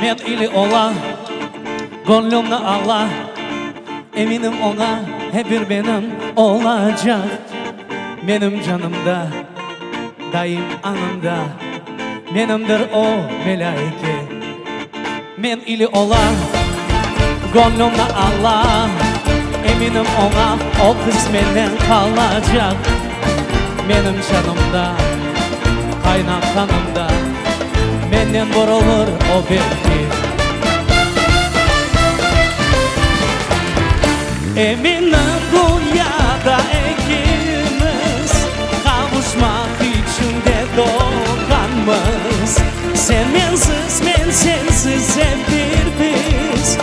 Men ili ola, gönlümle Allah. Eminim ona hep bir benim olacak. Benim canımda, daim anımda. Benimdir o melaike. Men ili ola, gönlümle Allah. Eminim ona o kız benden kalacak. Benim canımda, kaynak kanımda. Benden vurulur o belki. Eminim dünyada ikimiz kavuşmak için de doğanmız. Sen bensiz, ben sensiz hep bir biz.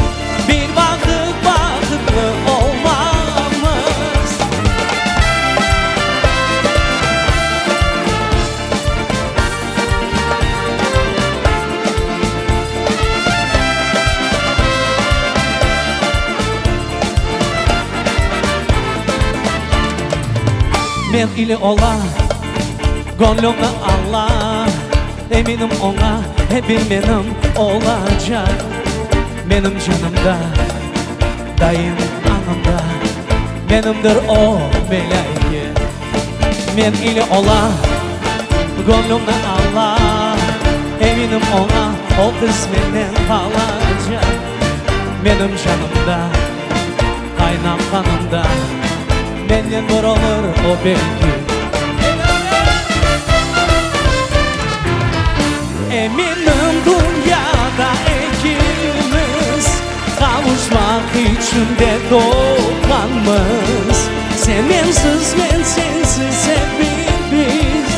Bir vakit vakitli olmamız. Men ili ola, gönlümle Allah. Eminim ona hep bir benim olacak. Benim canımda, daim anımda. Benimdir o melaike. Men ili ola, gönlümle Allah. Eminim ona o kız benden kalacak. Benim canımda, kaynak kanımda. Benden vurulur o belki. Eminim dünyada ikimiz kavuşmak için de doğanmız. Sen bensiz, ben sensiz hep bir biz.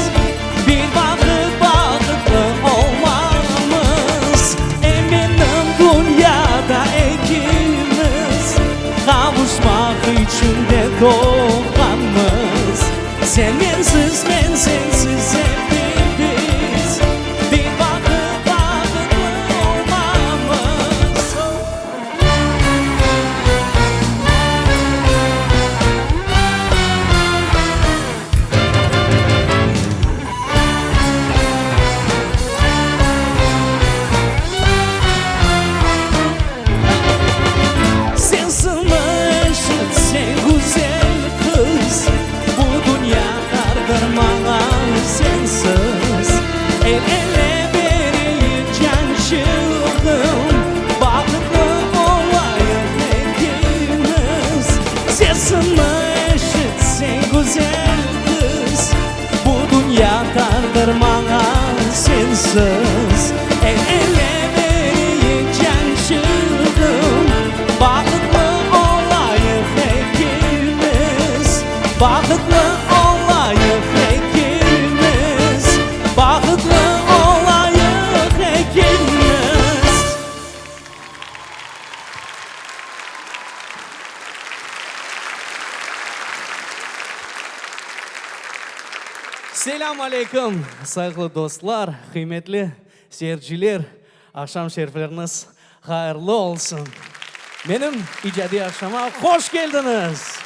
Bir vakit vakitli olmamız. Eminim dünyada ikimiz kavuşmak için de doğanmız. Sen bensiz, ben sensiz hep bir biz. Bir vakit vakitli olmamız. Sensin eşit, sen güzel kız. Bu dünya kardırmalar sensiz. El ele verirken çılgın. Vakitli olayım ikimiz. Sensin eşit, sen güzel kız. Bu dünya kardırmalar sensiz. El ele verirken çılgın. Vakitli olayım ikimiz. Vakitli olayım ikimiz. Vakitli olayım ikimiz. Selam aleyküm saygılı dostlar, kıymetli seyirciler. Akşam şerifleriniz hayırlı olsun. Benim icadi akşama hoş geldiniz.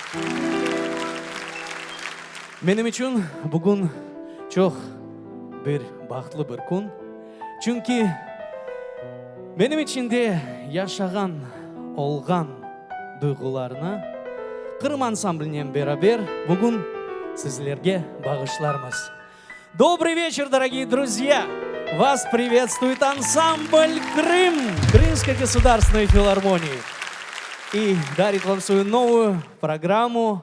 Benim için bugün çok bir bahtlı bir gün. Çünkü benim içinde yaşagan, olgan duygularını Kırım ansamblinен beraber bugün sizlerge bağışlarımız. Добрый вечер, дорогие друзья! Вас приветствует ансамбль «Крым» Крымской государственной филармонии. И дарит вам свою новую программу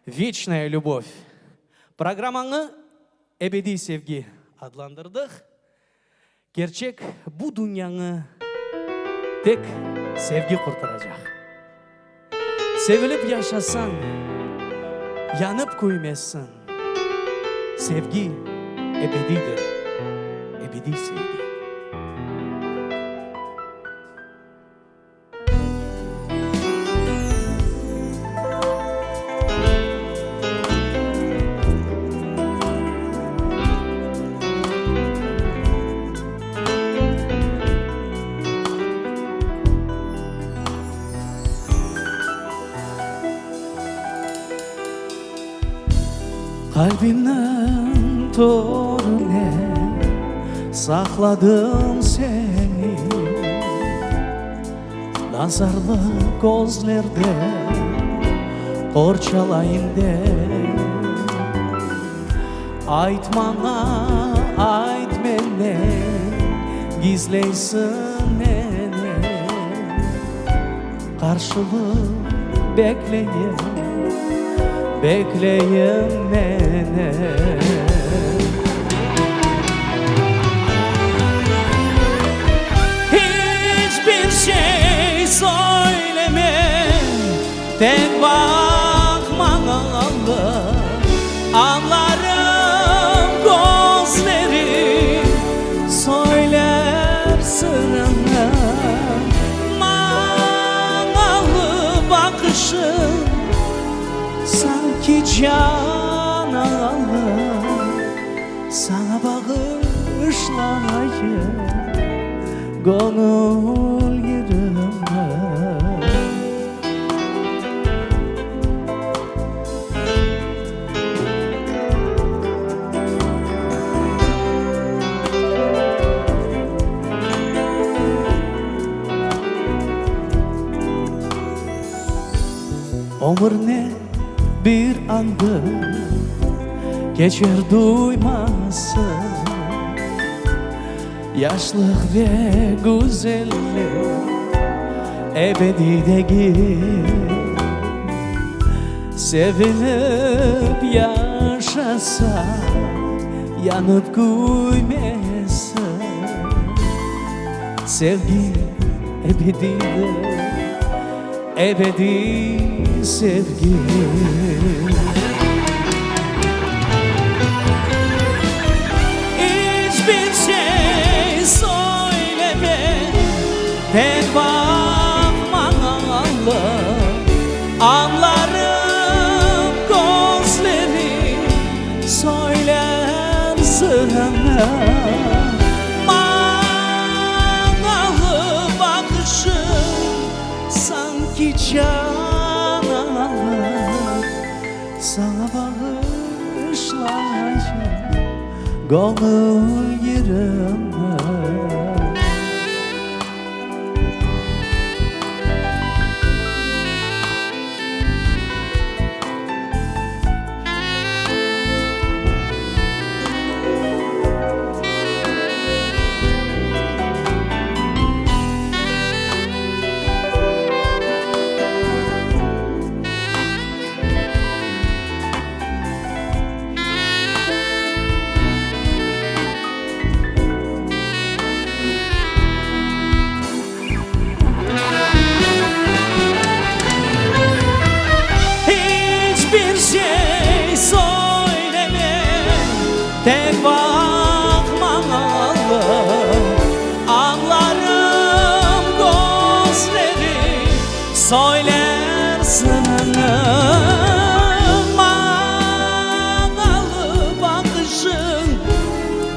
«Вечная любовь». Программаны «Ebedi sevgi» adlandırdık. Gerçek bu dünyanı tek sevgi kurtaracak. Sevilip yaşasan, yanıp koymazsın. Sevgi ebedidir. Ebedi sevgi. Kalbimden torune sakladım seni. Nazarlı gözlerde korçalayın de. Ayt bana, ayt mene, gizleysin nene. Karşılık bekleyin, bekleyin nene. Hiçbir şey söyleme, tek bakmana anlarım gözleri söyler sırrını. Manalı bakışın sanki can alır, sana bağışlayayım gönül yerime. Ömür ne bir andı geçer duymasın. Yaşlık ve güzellik ebedi değil. Sevilip yaşasa yanıp gülmesin. Sevgi ebedidir, ebedi sevgi. Hiçbir şey söyleme, tek bakmana anlarım gözleri söyler sırrını. Manalı bakışın sanki can alır, sana bağışlayayım gönül yerime. Tek bakmamalı anlarım gözleri söyler sırrını. Manalı bakışın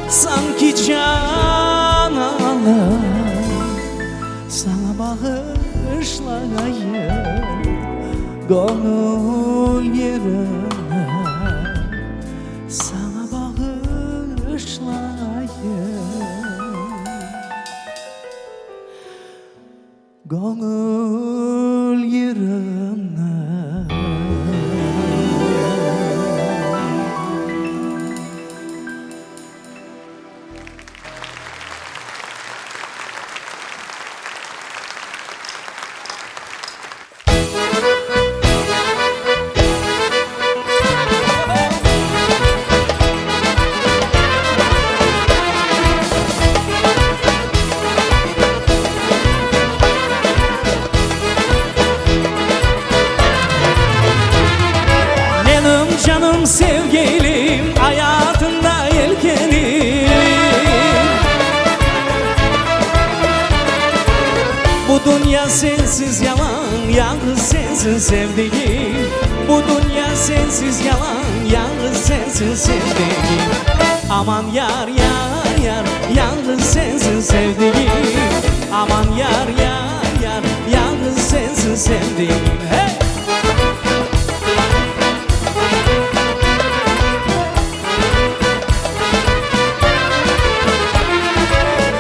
sanki can alır, sana bağışlayayım gönül yerime. Sana gönül yerine. Canım sevgilim, hayatında ilkelim. Bu dünya sensiz yalan, yalnız sensin sevdiğim. Bu dünya sensiz yalan, yalnız sensin sevdiğim. Aman yar yar yar, yalnız sensin sevdiğim. Aman yar yar yar, yalnız sensin sevdiğim. Hey!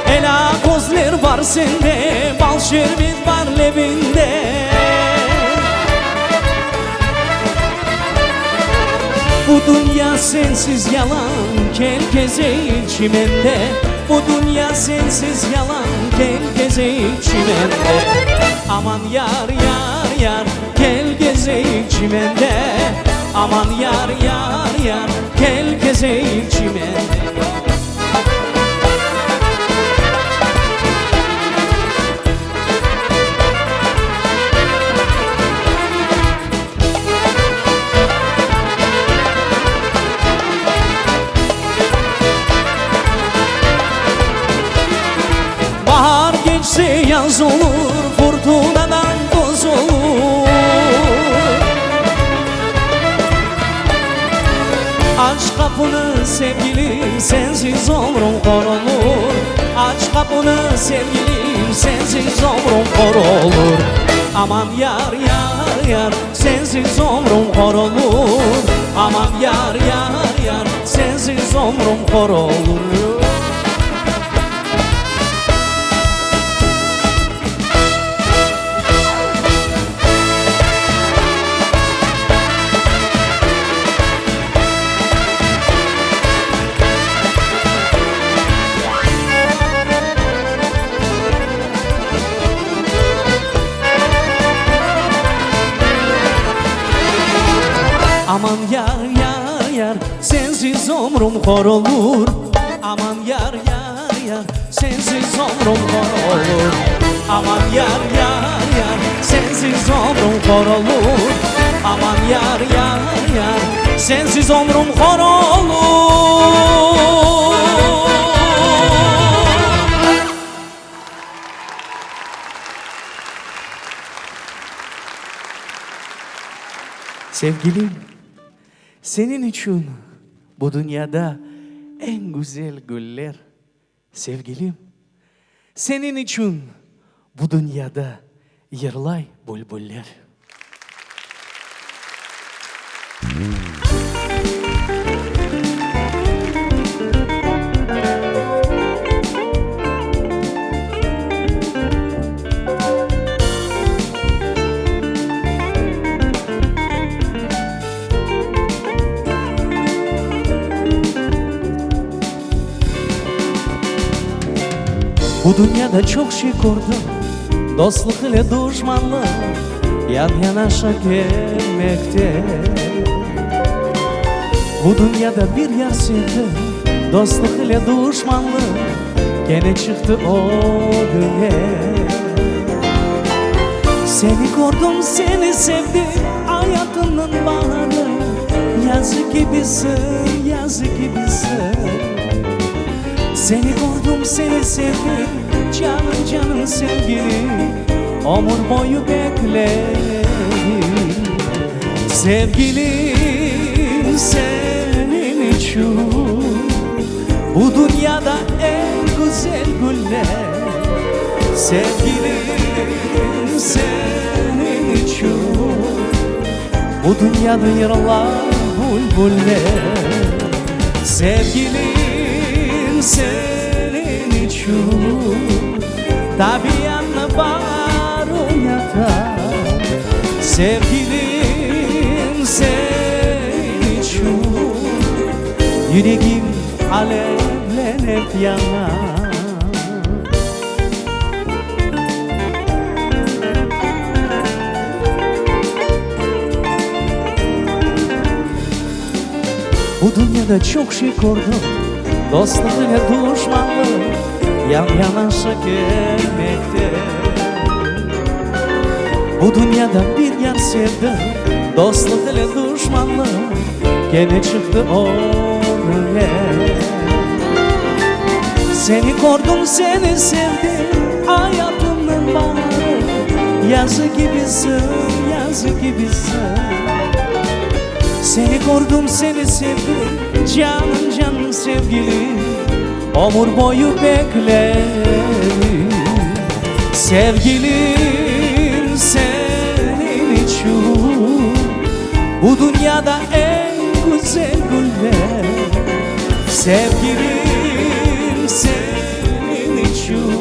Ela gözler var sende, bal şerbet var levinde. Bu dünya sensiz yalan, gel gezeyim çimende. Bu dünya sensiz yalan, gel gezeyim çimende. Aman yar yar yar, gel gezeyim çimende. Aman yar yar yar, gel gezeyim çimende. Bahar geçse yaz olur, fırtınadan toz olur. Aç kapını sevgilim, sensiz ömrüm kor olur. Aç kapını sevgilim, sensiz ömrüm kor olur. Aman yar yar yar, sensiz ömrüm kor olur. Aman yar yar yar, sensiz ömrüm kor olur. Aman yar yar yar, sensiz ömrüm kor olur. Aman yar yar yar, sensiz ömrüm kor olur. Aman yar yar yar, sensiz ömrüm kor olur. Aman yar yar yar, sensiz ömrüm kor olur. Sevgilim, senin için bu dünyada en güzel güller. Sevgilim, senin için bu dünyada yırlay bülbüller. Bu dünyada çok şey gördüm, dostluk ile düşmanlık yan yanaşa gelmekte. Bu dünyada bir yar sevdim, dostluk ile düşmanlık gene çıktı o dünya. Seni gördüm, seni sevdim, hayatımın baharı. Yazı gibisin, yazı gibisin. Seni gördüm, seni sevdim, canım canım sevgilim, ömür boyu bekledim. Sevgilim, senin için bu dünyada en güzel güller. Sevgilim, senin için bu dünyada yırlar bülbüller. Sevgilim, senin için tabiatla bağrım yatar. Sevgilim, senin için yüreğim alevlenip yanar. Bu dünyada çok şey gördüm, dostluk ile düşmanlık yan yanaşa gelmekte. Bu dünyada bir yar sevdim, dostluk ile düşmanlık gene çıktı oraya. Seni gördüm, seni sevdim, hayatımın baharı. Yazı gibisin, yazı gibisin. Seni gördüm, seni sevdim, canım canım sevgilim, ömür boyu beklerim. Sevgilim, senin için bu dünyada en güzel güller. Sevgilim, senin için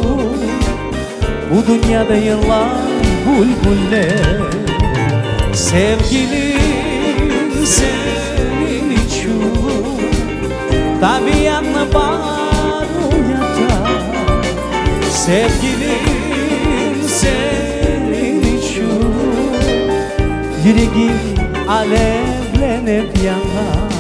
Bu dünyada yıllar bülbüller. Sevgilim senin için tabiatla var uyatar. Sevgilim senin için yüreğim alevlenip yanar.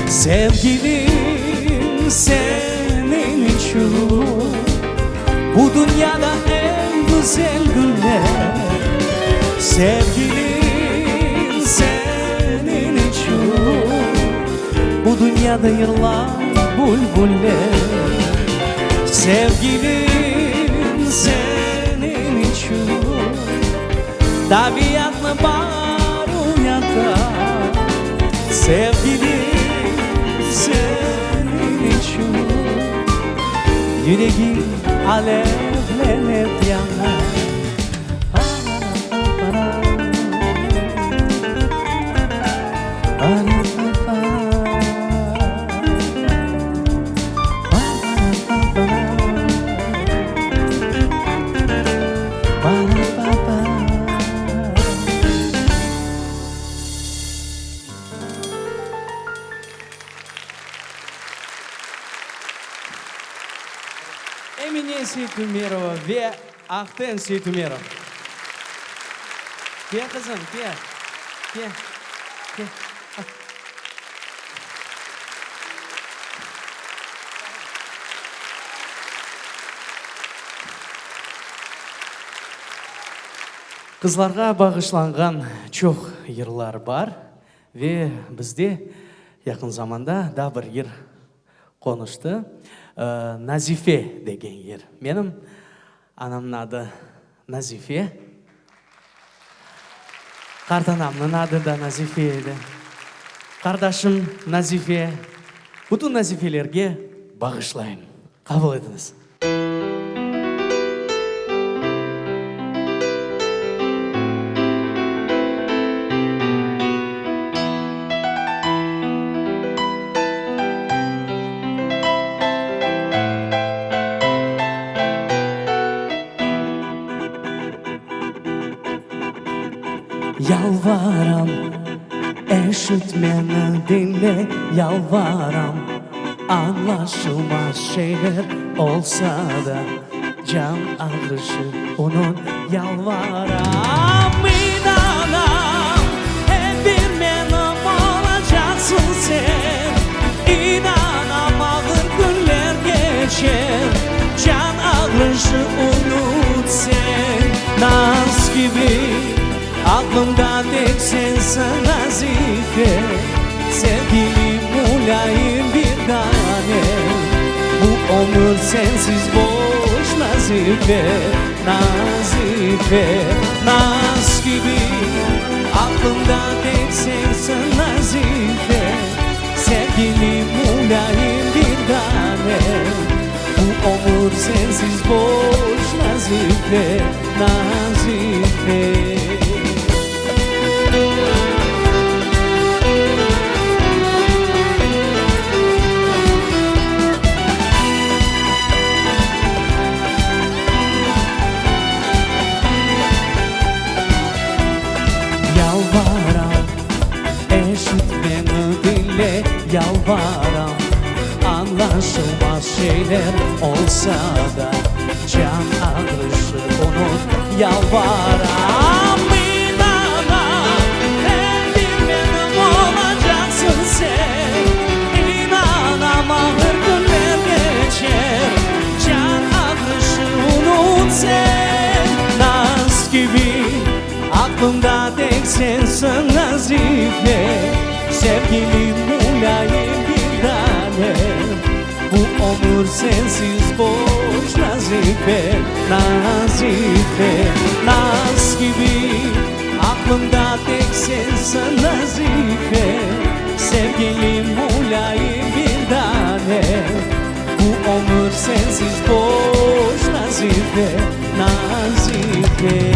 Sevgilim senin için bu dünyada en güzel günler. Sevgilim senin için bu dünyada yıllar bülbüller. Sevgilim senin için tabiatla var uyatar. Sevgilim senin için yüreğim alevlenip yanar. Emine Seyitümerova ve Ahten Seyitümerova. Gel kızım, gel. Gel. Gel. Kızlarga bağışlangan çok yıllar var ve bizde yakın zamanda da bir yer konuştu. Nazife деген yer. Benim anamın adı Nazife. Kartanamın adı da Nazife edi. Kardeşim Nazife. Bütün Nazifelerge bağışlayın. Kabul ediniz. Yalvaram, eşit beni dinle, yalvaram. Anlaşılmaz şeyler olsa da can ağrışı onun yalvaram. İnanam, hep bir benim olacaksın sen. İnanam, ağır günler geçer, can ağrışı unut sen. Naz gibi aklımda tek sensin Nazife. Sevgilim mulayim bir tane. Bu ömür sensiz boş Nazife. Nazife, naz gibi aklımda tek sensin Nazife. Sevgilim mulayim bir tane. Bu ömür sensiz boş Nazife. Nazife. Yalvaram, anlaşılmaz şeyler olsa da can ağrışı unut. Yalvaram, inanam, hep bir benim olacaksın sen. İnanam, ağır günler geçer, can ağrışı unut sen. Naz gibi aklımda tek sensin Nazife. Sevgilim mulayim bir tane. Bu ömür sensiz boş Nazife. Nazife, Nazife. naz gibi aklımda tek sensin nazife. Sevgilim mulayim bir tane, bu ömür sensiz boş nazife, nazife.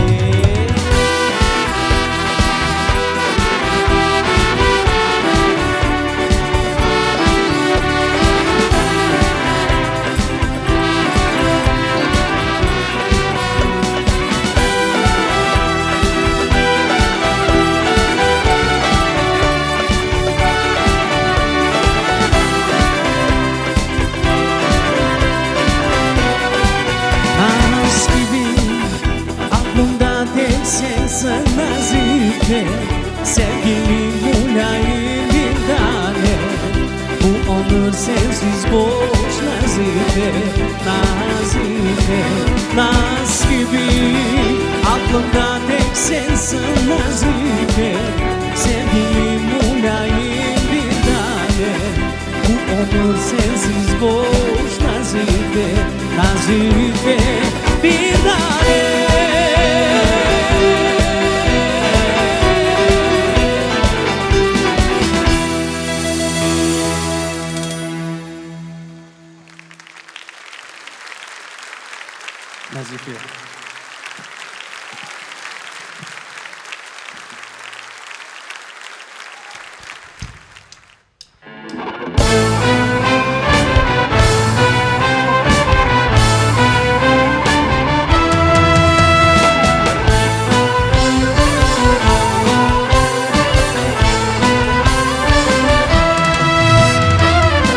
Sevgilim mulayim bir tane, bu ömür sensiz boş nazife, nazife. Naz gibi aklımda tek sensin nazife. Sevgilim mulayim bir tane, bu ömür sensiz boş nazife, nazife bir tane. Nazife.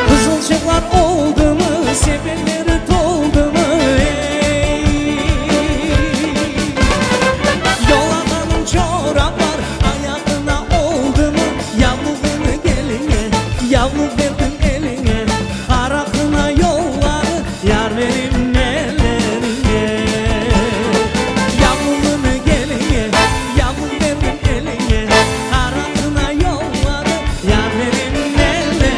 Kızılcıklar oldu mu, sevenleri doldu mu? Yoladanın çoraplar ayağına oldu mu? Yavrunu geline, yavru verdim eline. Karakına yolları yar verim ellerine. Yavrunu geline, yavru verdim eline. Karakına yolları yar verim ellerine.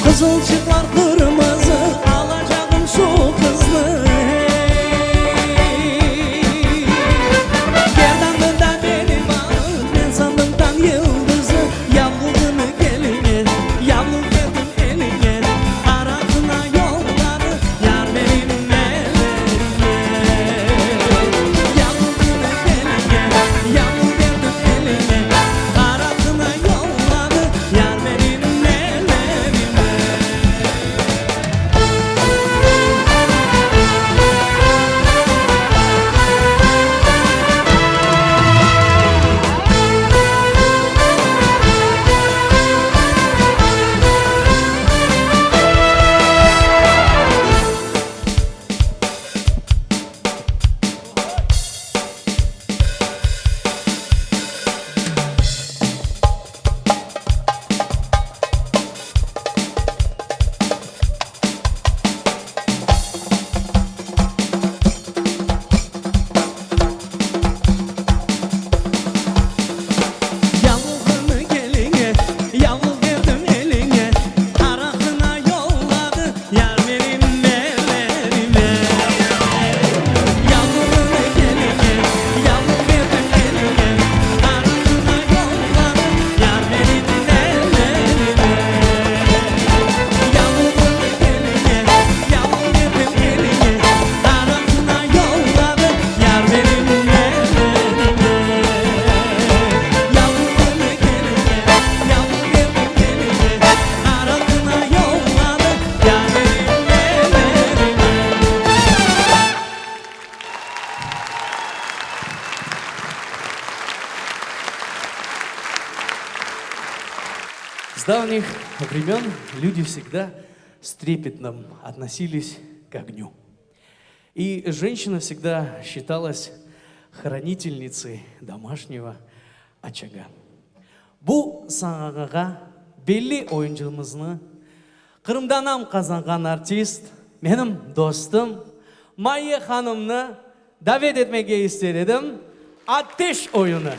Kızılcıklar kırmızı, alacağım şu kızlı. Gerdanlığında benim ağım, ben sandımdan yıldızı. Yavrunu geline, yavru verdim eline. Aradığına yolları yar benim ellerine. Yavrunu geline, yavru verdim eline. Aradığına yolları yar benim ellerine. Yavrunu geline, yavru verdim eline. Aradığına yolladı yar benim ellerime. Yavrunu geline, yavru verdim eline. Aradığına yolladı yar benim ellerime. Yavrunu geline, yavru verdim eline. Aradığına yolladı yar benim ellerime. Yavrunu geline, yavru verdim eline. Aradığına yolladı yar benim ellerime. С давних времен люди всегда с трепетом относились к огню. И женщина всегда считалась хранительницей домашнего очага. Bu sahnaga belli oyuncumuzni Qrimdan ham qazangan artist, benim dostum Mayya Hanım'ni davet etmeye ister edim. Ateş oyunu.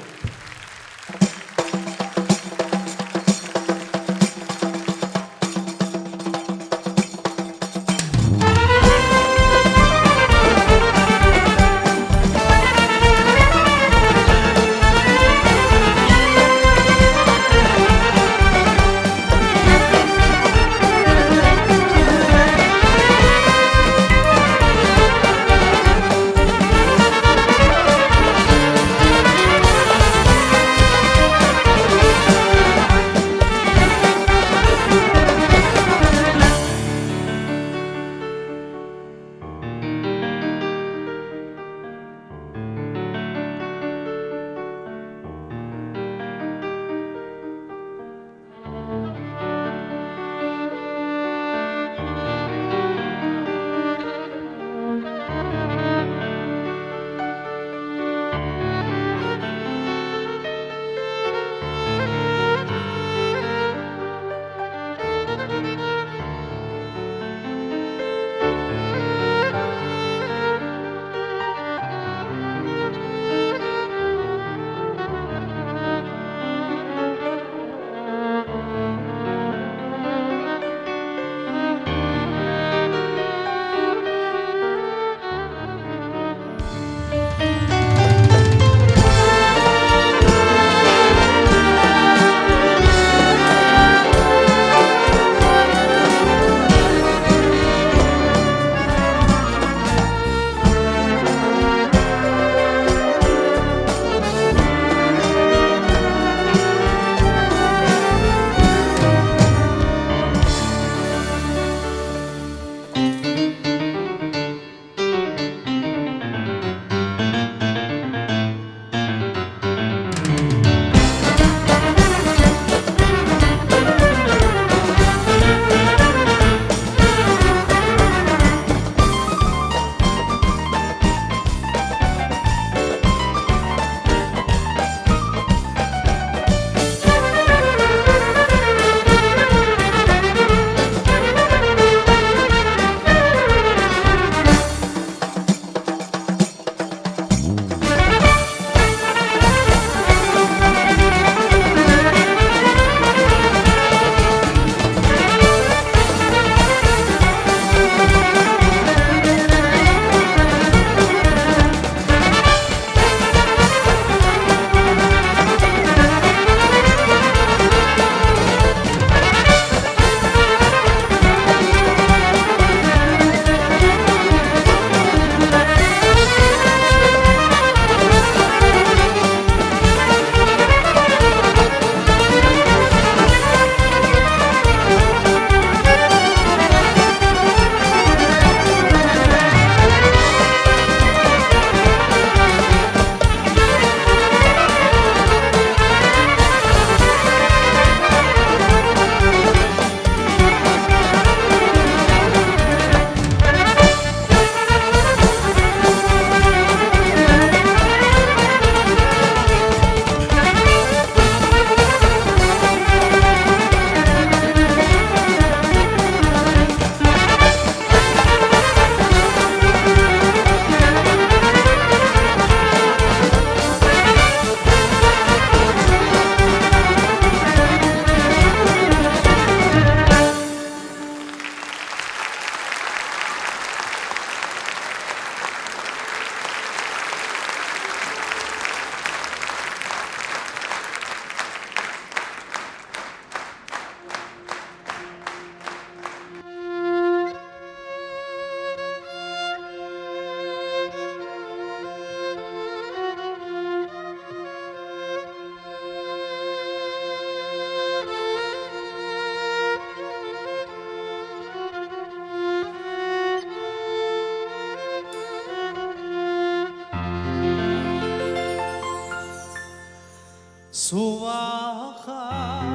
Su akar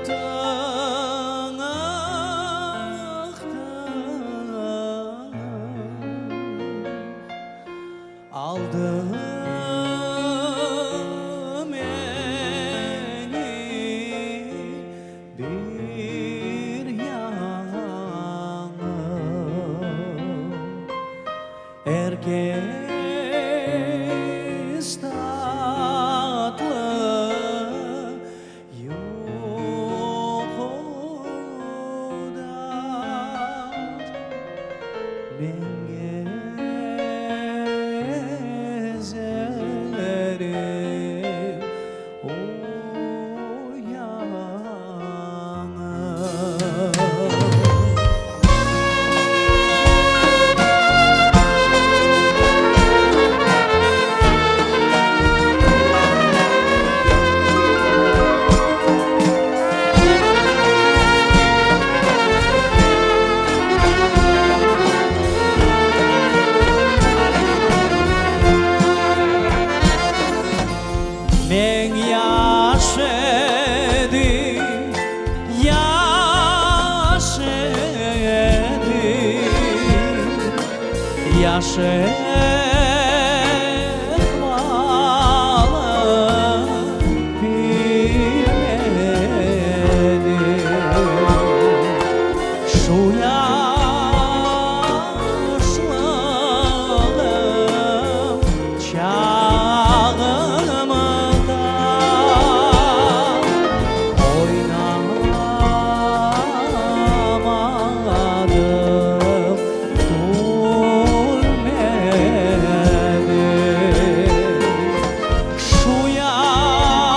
tınaktan aldı beni bir yana. Herkes tatlı yok o da ben gezerim o yana. Ben yaşadım, yaşatmalı bilmedim. Şu yaşlılığım çağımda oynamadım, durmedim. Şu yaşlılığım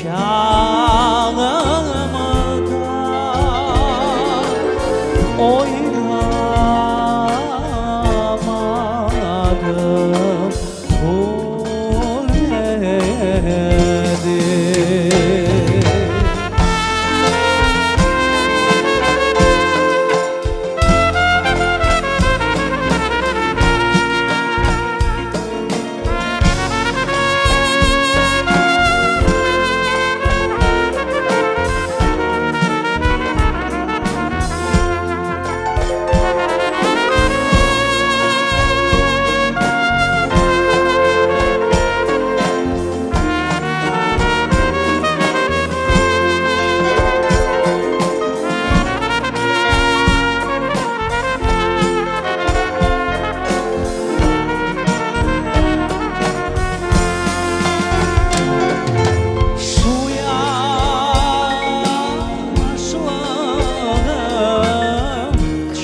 çağımda oynamadım, ölmedim. Şu yaşlılığım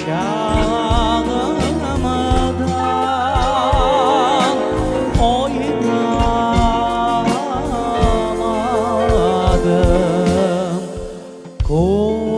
çağımdan oynamadım, gülmedim.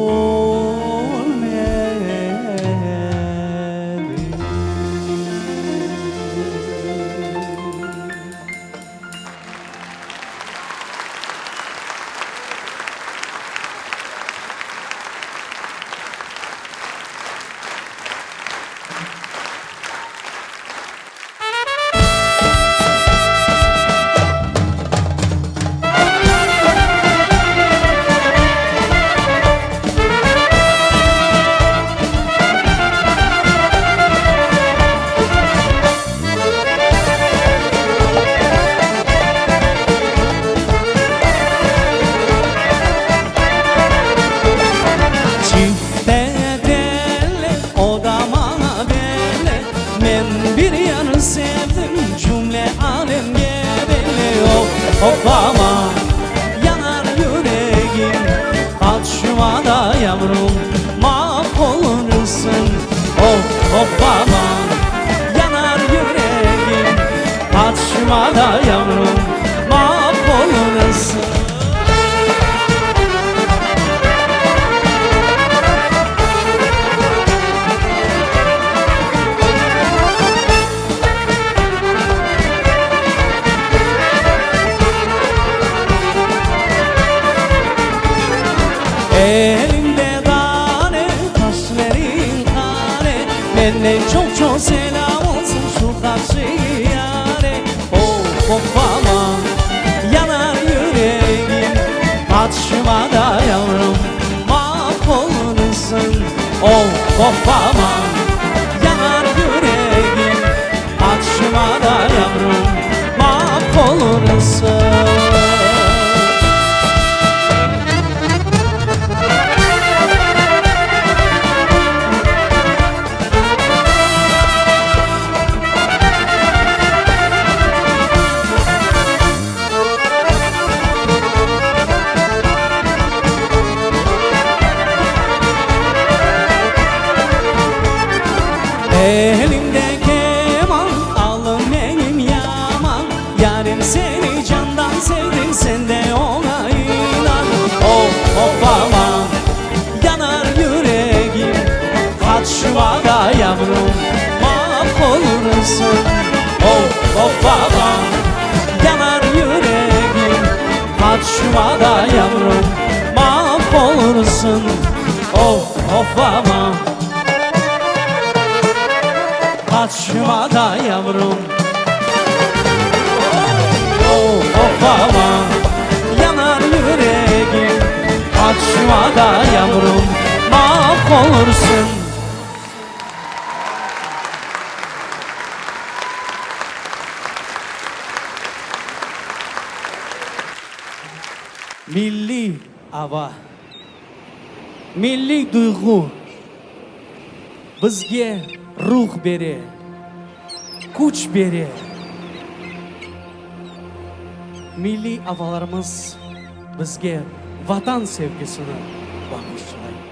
Çifte deli odama bele, men bir yanı sevdim cümle alem geliyor. Of aman yanar yüreğim, kaçma da yavrum mahvolursun. Of aman yanar yüreğim, kaçma da yavrum mahvolursun. Kaçma da yavrum mahvolursun. Of of aman. Kaçma da yavrum. Of aman. Yanar yüreğim. Kaçma da yavrum mahvolursun. Milli hava, milli duygu bizga ruh beri, kuch beri. Milli havalarimiz bizga vatan sevgisini bag'ishlaydi.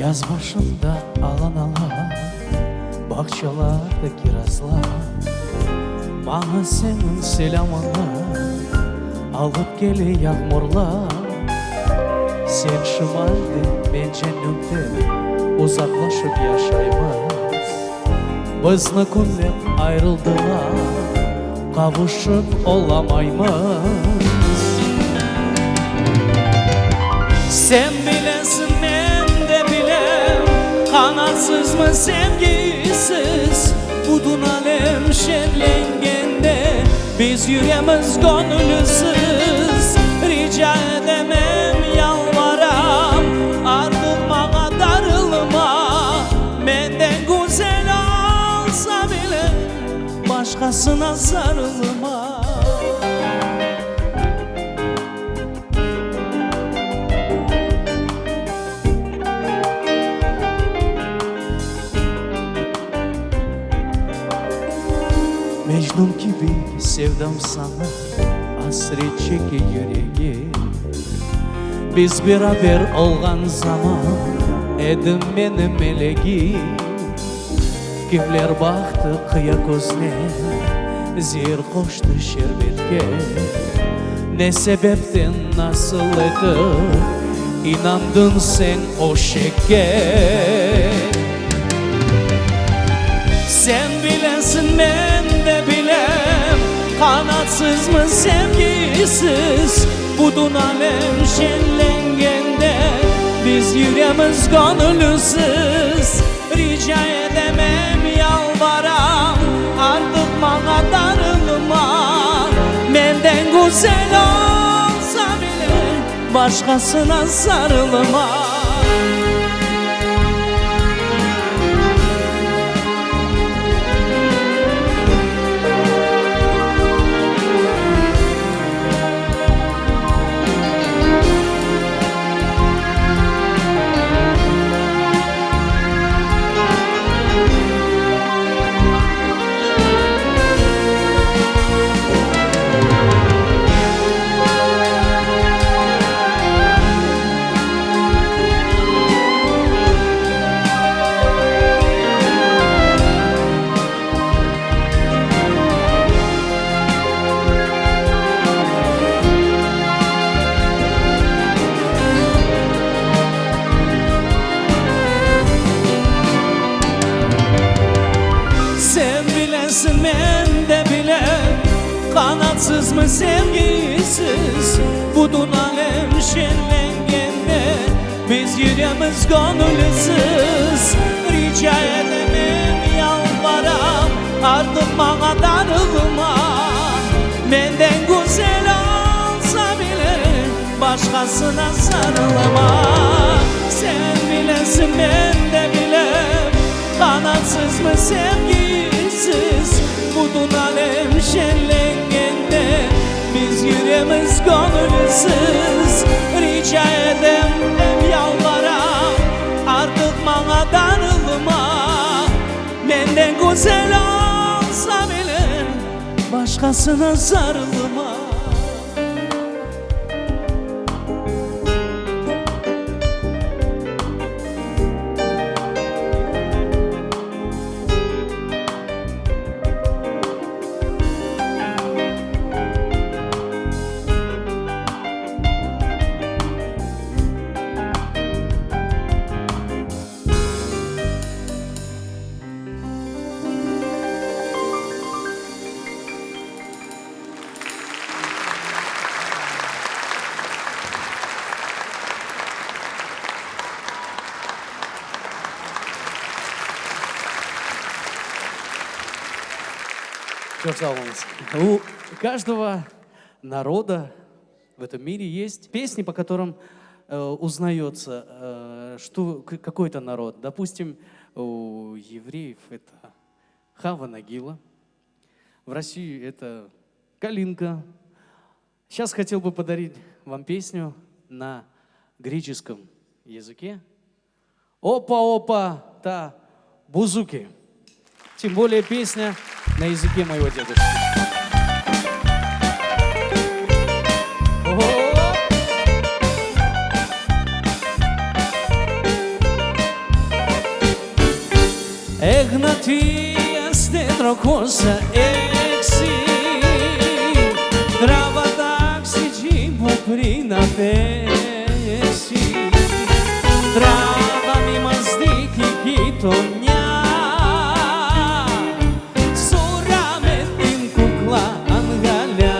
Yaz başında alan bakçalarda kirazlar, bana senin selamını alıp gele yağmurlar. Sen şimalde, ben cennette uzaklaşıp yaşaymaz. Bizni kunlep ayrıldılar, kavuşup olamayız. Sen bilesin, ben de bilem, kanatsız mı sevgisiz? Budun alem şenlengende biz yüreğimiz gönülsüz. Rica edemem, yalvaram, artık bana darılma. Menden güzel olsa bile başkasına sarılma. Mecnun gibi sevdam sana, hasret çeki yüreği. Biz beraber olgan zaman, edim benim meleğim. Kimler baktı kıya gözüne, zehir koştu şerbetke. Ne sebepten, nasıl edi, inandın sen o şekke. Sen bilesin, ben de bilem, kanatsız mı sevgisiz? Budun alem şenlengende biz yüreğimiz gönülsüz. Rica edemem, yalvaram, artık bana darılma. Menden güzel olsa bile başkasına sarılma. Ben de bilem, kanatsız mı sevgisiz? Budun alem şenlengende biz yüreğimiz gönülsüz. Rica edemem, yalvaram, artık bana darılma. Menden güzel olsa bile başkasına sarılma. Sen bilesin, ben de bilem, kanatsız mı sevgisiz? Budun alem şenlengende biz yüreğimiz gönülsüz. Rica edemem, yalvaram, artık bana darılma. Menden güzel olsa bile başkasına sarılma. У каждого народа в этом мире есть песни, по которым узнается, что какой-то народ. Допустим, у евреев это Хава Нагила, в России это Калинка. Сейчас хотел бы подарить вам песню на греческом языке. Опа-опа, та бузуки. Тем более песня на языке моего дедушки. Εγνατίας 406 τράβα ταξιτζή που πριν να πέσει, τράβα μη μας δείχνει γειτονιά, σωρά με την κουκλά αγκαλιά.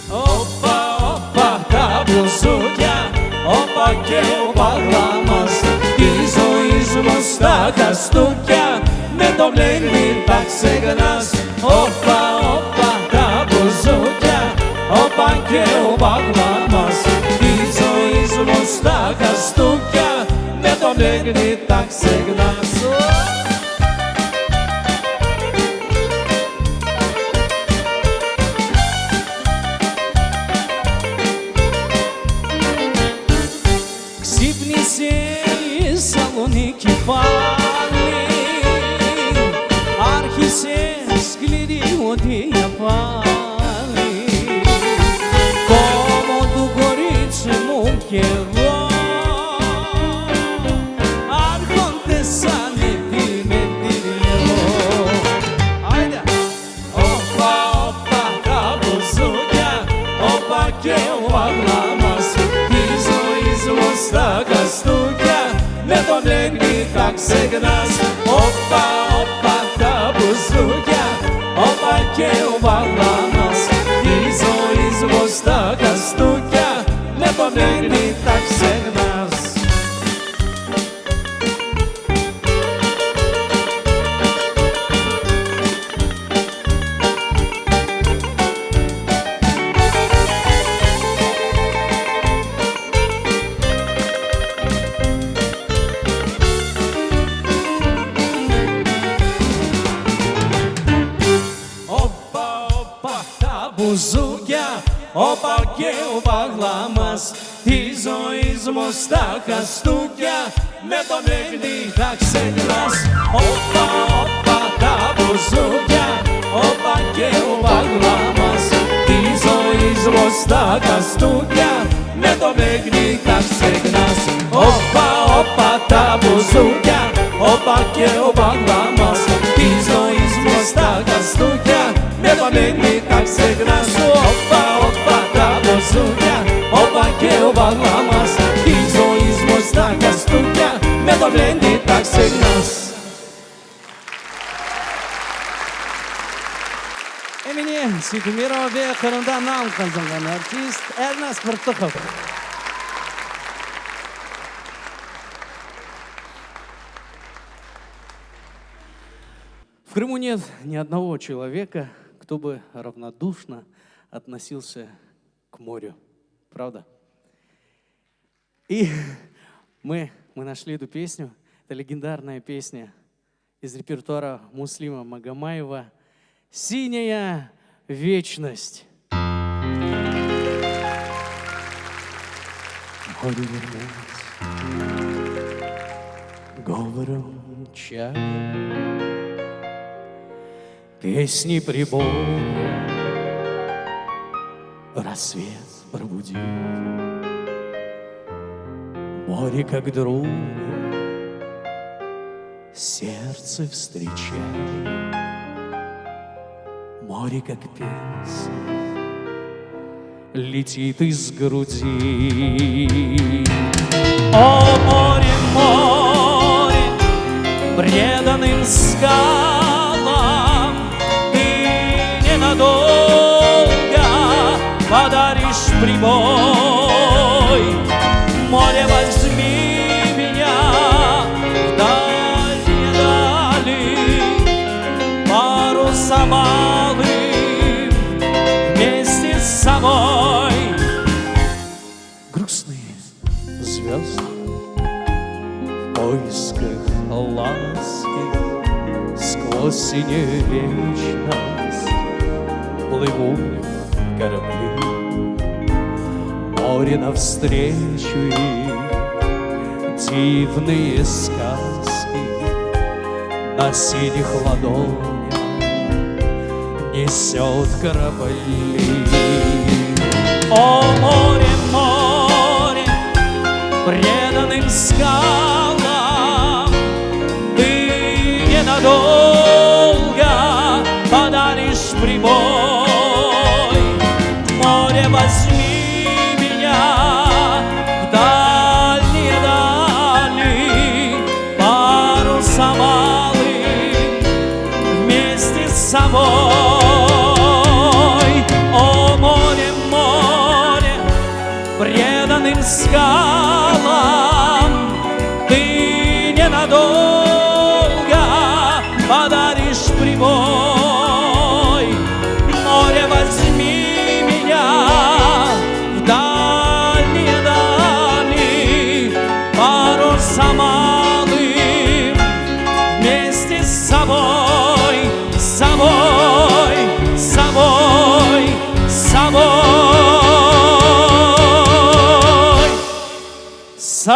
Όπα, όπα τα μπουζούκια, όπα και ο παγλάμας της ζωής μου στα χαστούκια, με το μπλέκνι τα ξεχνάς. Όπα, όπα τα μπουζούκια, όπα και ο παγλάμας της ζωής μου στα χαστούκια, με το μπλέκνι τα ξεχνάς. Ξύπνησε η Σαλονίκη πάλι, άρχισε σκληρή οδεία πάλι. Κόμμα του κορίτσι μου κι εγώ άρχονται σαν επιμετήριο. Άιντε! Όπα, όπα τα μπουζούκια, όπα και ο παγλάμας της ζωής μου στα χαστούκια, με το μπλέκνι τα ξεχνάς. Όπα, όπα τα μπουζούκια, όπα και ο παγλάμας της ζωής μου στα χαστούκια, με το μπλέκνι τα ξεχνάς. Μπουζούκια, όπα και ο παγλάμας της ζωής μου στα χαστούκια, με το μπλέκνι θα ξεχνάς. Όπα, όπα τα μπουζούκια, όπα και ο παγλάμας της ζωής μου στα χαστούκια, με το μπλέκνι θα ξεχνάς. Όπα, όπα τα μπουζούκια, όπα και ο παγλάμας της ζωής μου στα χαστούκια, με το μπλέκνι θα ξεχνάς. Όπα, όπα τα μπουζούκια, όπα και ο παγλάμας της ζωής μου στα χαστούκια, με το μπλέκνι θα ξεχνάς. Emine Sikumirova ve Kırım'da nam kazanan artist Ernest Vertukhov. В Крыму нет ни одного человека, кто бы равнодушно относился к морю. Правда? И мы нашли эту песню. Это легендарная песня из репертуара Муслима Магомаева «Синяя вечность». Море вернулось говором чая, песни прибоя рассвет пробудил. Море, как друг, сердце встречает. Море, как песня, летит из груди. О, море, море, преданным скалам ты ненадолго подаришь прибой. Море, возьми меня в дальние дали, парусом малым вместе с собой. Грустные звезды в поисках ласки сквозь синюю вечность плывут корабли. Море навстречу им дивные сказки на синих ладонях несет корабли. О, море, море, преданным скалам преданным скалам. Ты ненадолго подаришь прибой. Море, возьми меня в дальние дали, парусом малым вместе с собой, с собой, с собой, с собой, с собой.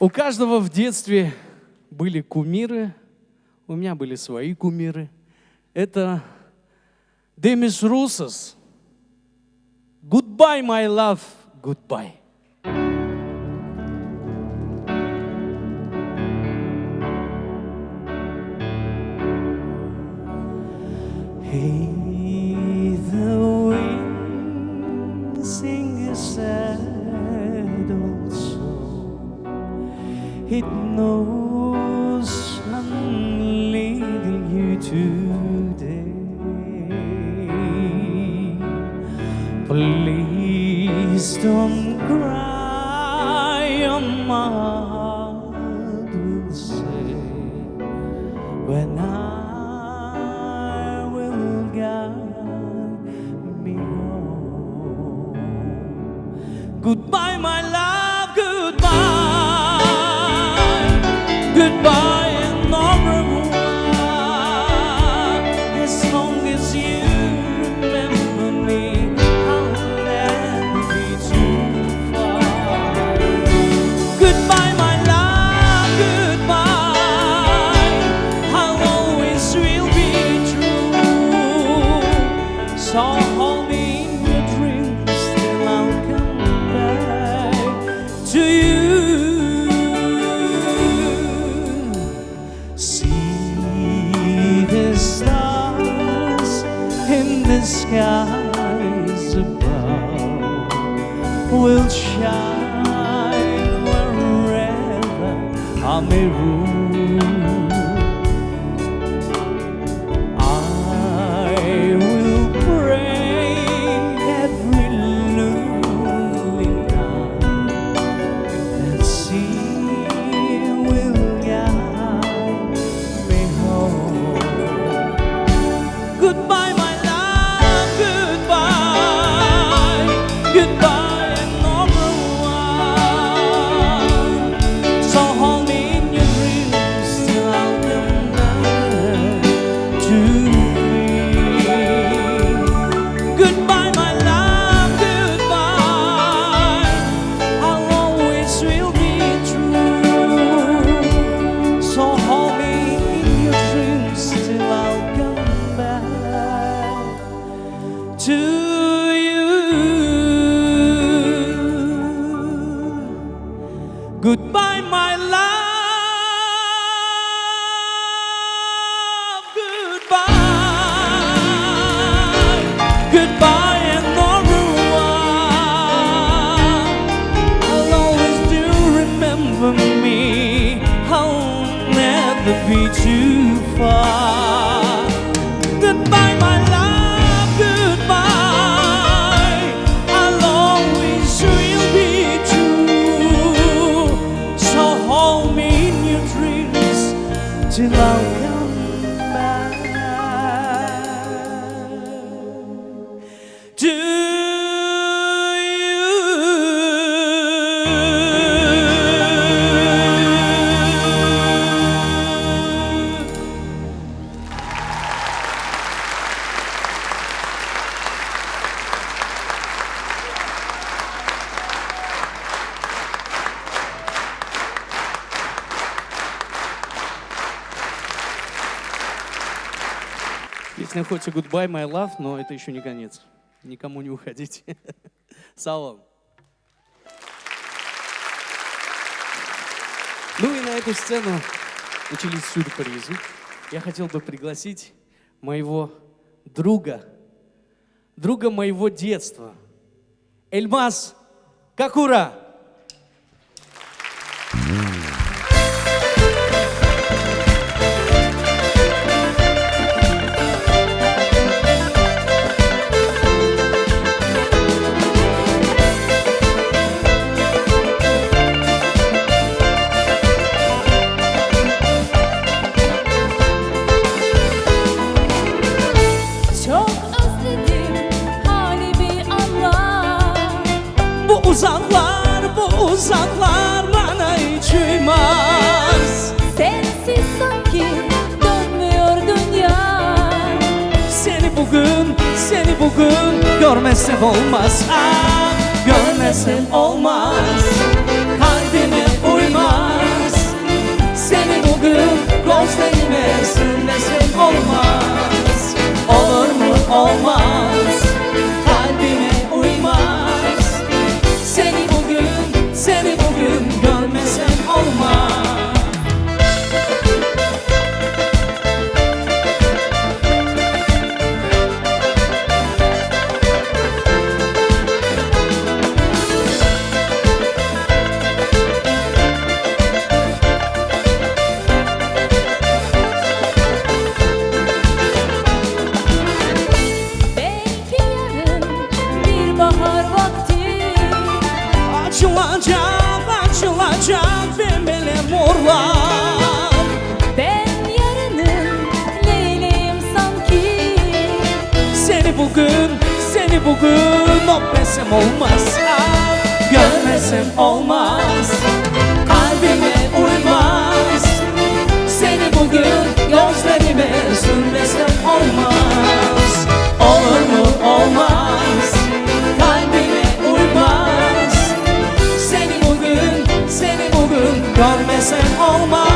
У каждого в детстве были кумиры, у меня были свои кумиры. Это Демис Русос. Goodbye, my love, goodbye. Hey, the wind sing a sad old song. It knows I'm leaving you today. Please don't cry, your heart will say when I will guide me home. Goodbye, my love, goodbye. Goodbye and au revoir. As long as you remember me, I'll never be too far. Goodbye, my love, goodbye. I'll always will be true. So hold me in your dreams till I'll come back to you. The skies above will shine wherever I may roam. I will pray every lonely night that sea will guide me home. Goodbye. Goodbye and au revoir. So hold me in your dreams till I'll come back to me. Goodbye, my love, goodbye. I'll always will be true. So hold me in your dreams till I'll come back to you. Goodbye, my love, goodbye. Goodbye and au revoir. I'll always do remember me. I'll never be too far. Goodbye, my love, goodbye. I'll always will be true. So hold me in your dreams till I'll come back to you. Песня хочется Goodbye, my love, но это еще не конец. Никому не уходите. Салом. Ну и на эту сцену учились в Париже. Я хотел бы пригласить моего друга моего детства, Эльмаз Какура. Uzaklar bana hiç uymaz. Sensiz sanki dönmüyor dünya. Seni bugün görmesem olmaz. Ah, görmesem olmaz. Kalbime uymaz. Seni bugün gözlerime sürmesem olmaz. Olur mu olmaz. Kalbime uymaz. Seni bugün görmesem olmaz. Belki yarın bir bahar vakti Açılacak bembele morlar. Ben yarının leyleyim sanki. Seni bugün öpmesem olmaz. Ah, görmesem olmaz. Kalbime uymaz. Seni bugün gözlerime sürmesem olmaz. Olur mu olmaz. Kalbime uymaz. Seni bugün görmesem olmaz.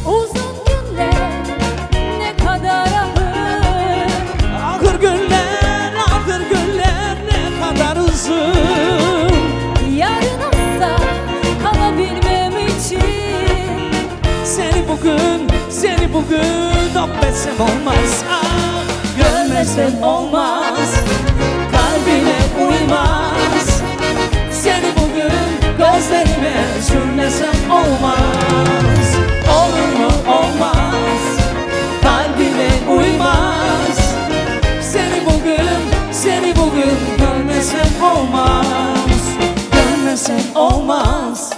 Uzun günler ne kadar ağır. Ahır günler ne kadar uzun. Yarın olsa kalabilmem için. Seni bugün öpmesem olmaz. Ah, görmesem olmaz. Kalbime uymaz. Seni bugün gözlerime sürmesem olmaz. Olur mu olmaz. Kalbime uymaz. Seni bugün görmesem olmaz. Görmesem olmaz.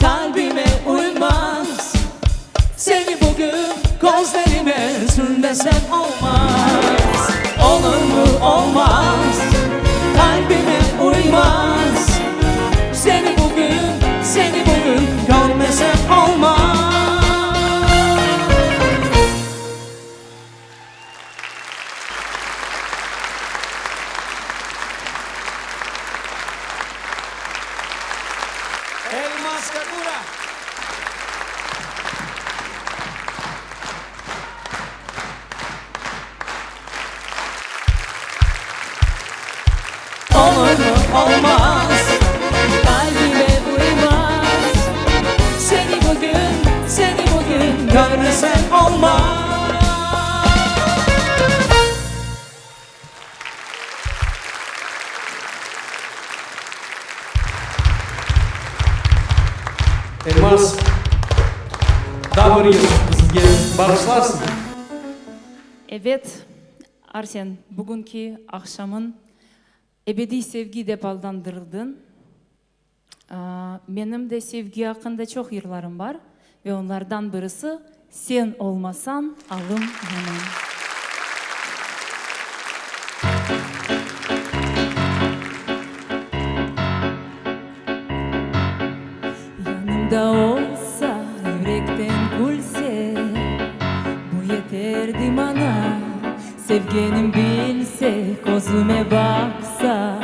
Kalbime uymaz. Seni bugün gözlerime sürmesem olmaz. Olur mu olmaz. Kalbime uymaz. Seni bugün görmesem olmaz. Elmas Kakura. Olur mu olmaz. Kalbime uymaz. Seni bugün görmesem olmaz. Elmas, daha bir yıl bizge bağışlarsın. Evet Arsen, bugünkü akşamın ebedi sevgi деп aldandırıldın. Benim de sevgi hakkında çok yıllarım var ve onlardan birisi sen olmasan alım yanım. Yanımda olsa yürekten gülse bu yeterdi bana. Sevgenim bilse gözüme baksa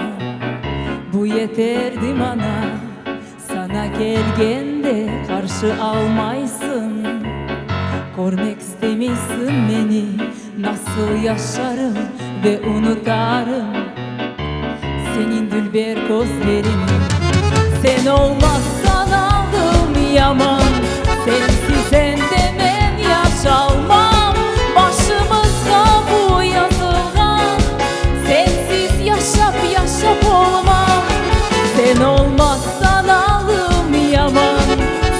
Bu yeterdi bana. Sana gelgende karşı almaysın. Görmek istemişsin beni. Nasıl yaşarım ve unutarım senin dülber gözlerini. Sen olmazsan aldım yaman. Sensiz sendemem yaşalmam. Başımızda bu yazılgan. Sensiz yaşap olmam. Sen olmazsan aldım yaman.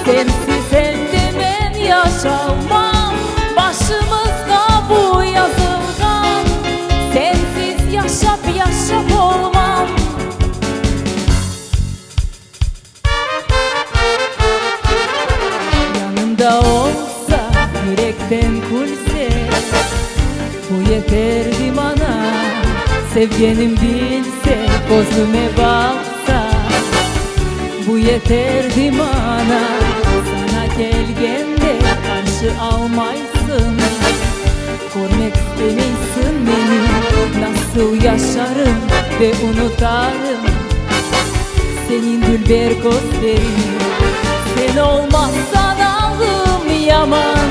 Sensiz sendemem yaşalmam. Başımızda bu yazılgan. Sensiz yaşap olmam. Yanımda olsa yürekten kulse, bu yeterdi bana. Sevgenim bilse, gözüme baksa, bu yeterdi bana. Sana gelgende karşı almaysın. Görmek istemeysin beni. Nasıl yaşarım ve unutarım senin dülber gözlerini. Sen olmazsan alım yaman.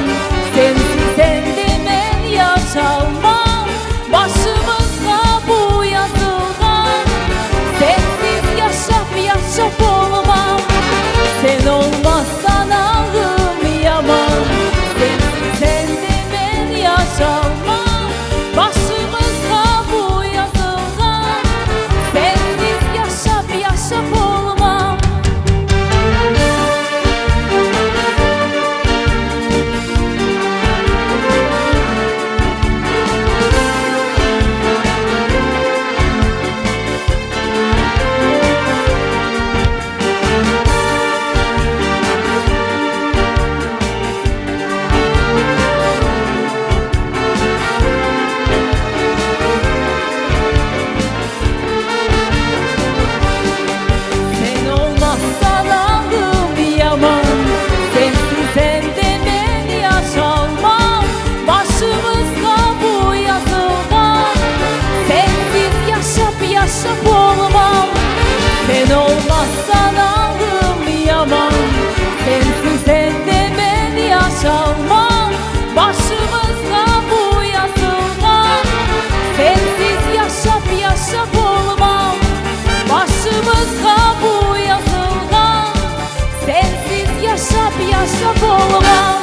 Sensiz sendemem yaşalmam. Başımızda bu yazılgan. Sensiz yaşap olmam. Sen olmazsan alım yaman. Sensiz sendemem yaşalmam. Başımızda bu yazılgan. Sensiz yaşap olmam. Sen olmazsan alım yaman. Sensiz sendemem yaşalmam. Başımızda bu yazılgan. Sensiz yaşap olmam. Sen olmazsan alım yaman. Sensiz sendemem yaşalmam. Başımızda bu yazılgan. Sensiz yaşap olmam. Başımızda bu yazılgan. Sensiz yaşap olmam.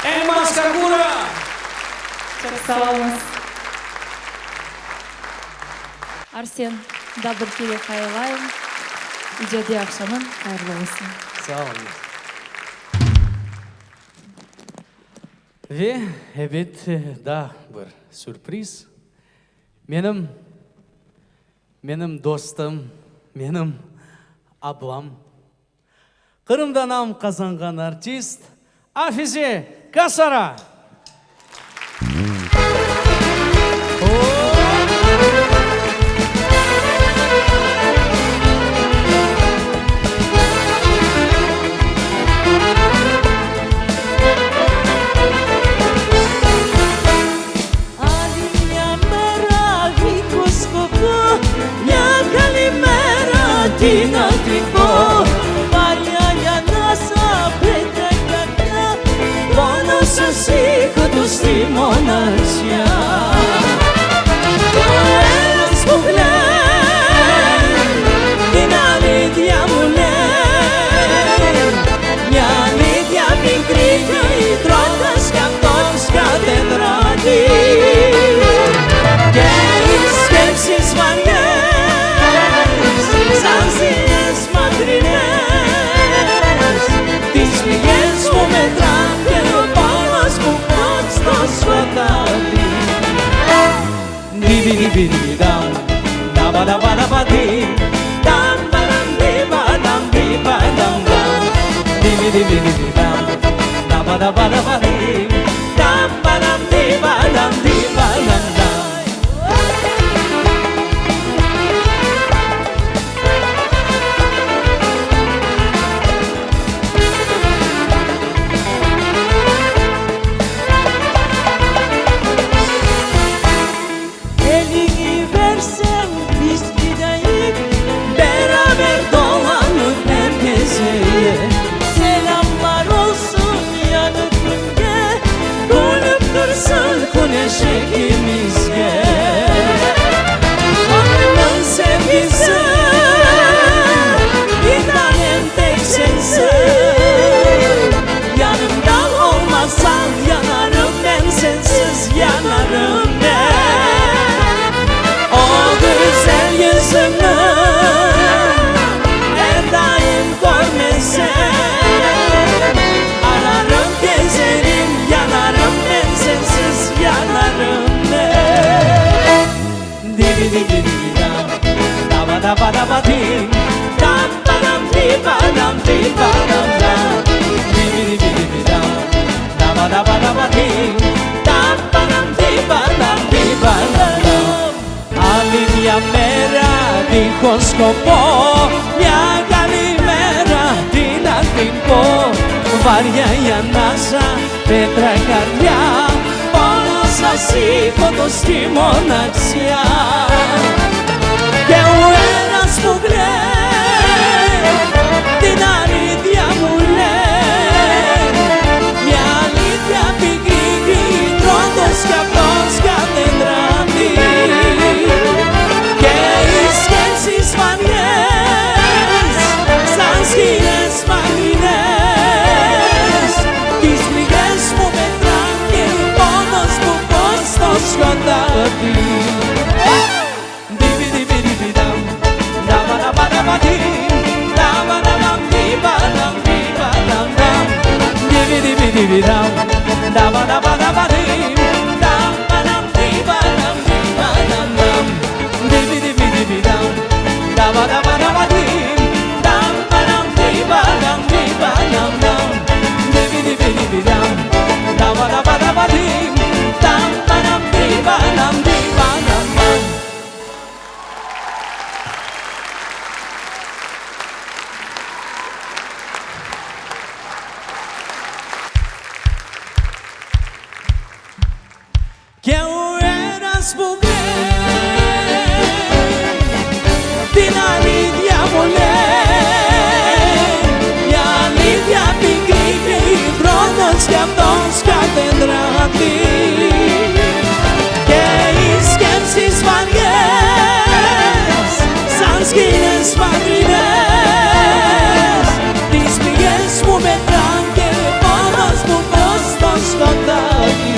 Elmas Kakura. Çok sağ olun. Arsen, Dabırkeli Kayılayım. İcadi akşamın hayırlı olsun. Sağ olun. Ve evet daha bir sürpriz. Benim dostum, benim ablam. Kırım'da nam kazangan artist Afize Kasara. Στη μοναξιά το ένας που κλαίει την αλήθεια μου λέει. Μια αλήθεια μικρή και η τρότας κι αυτός κατεδράτη. Και οι σκέψεις βαριές σαν ζήλες μακρινές. Τις πληγές μου μετράν και ο πόνος μου στο σκοτάδι. Διβι-διβι-διβι-δαμ, δα-βα-δα-βα-δα-βα-δι, δαμ-βα-δαμ-δι-βα-δαμ-δι-βα-δαμ-δαμ. Διβι-διβι-διβι-δαμ, δα-βα-δα-βα-δα-βα-δι, δαμ-βα-δαμ-δι-βα-δαμ-δι-βα-δαμ-δαμ. di di di dam, daba daba daba dim, dam ba dam di ba dam di ba dam dam, di di di di di dam, daba daba daba dim, dam ba dam di ba dam di ba dam dam. Άλλη μια μέρα δίχως σκοπό, μια καλή μέρα τι να την πω. Βαριά η ανάσα, πέτρα καρδιά, πόνος ασήκωτος στη μοναξιά. Και ο ένας που κλαίει, την αλήθεια μου λέει, μια αλήθεια πικρή τρώτος κι αυτός κατεντράτη. Και οι σκέψεις βαριές, σαν σκηνές μακρινές, τις πληγές μου μετράν και ο πόνος μου πως στο σκοτάδι. Διβι-διβι-διβι-δαμ, δαβα-δαβα-δαβα-διμ, δαβα-δαβα-δαμ-δι-βα-δαμ-δαμ, διβι-διβι-διβι-δαμ, δαβα-δαβα-δαβα-διμ, δαβα-δαμ-δι-βα-δαμ-δι-βα-δαμ-δαμ, διβι-διβι-διβι-δαμ, δαβα-δαβα-δαβα-διμ, δαβα-δαμ-δι-βα-δαμ-δι-βα-δαμ-δαμ, διβι-διβι-διβι-δαμ, δαβα-δαβα-δαβα-διμ, δαβα-δαμ-δι-βα-δαμ-δι-βα-δαμ-δαμ. Και ο ένας που κλαίει, την αλήθεια μου λέει, μια αλήθεια πικρή και η χρόνος κι αυτός κατεντράτη. Και οι σκέψεις βαριές, σαν σκηνές μακρινές, τις πληγές μου μετράν και ο πόνος μου πως στο σκοτάδι.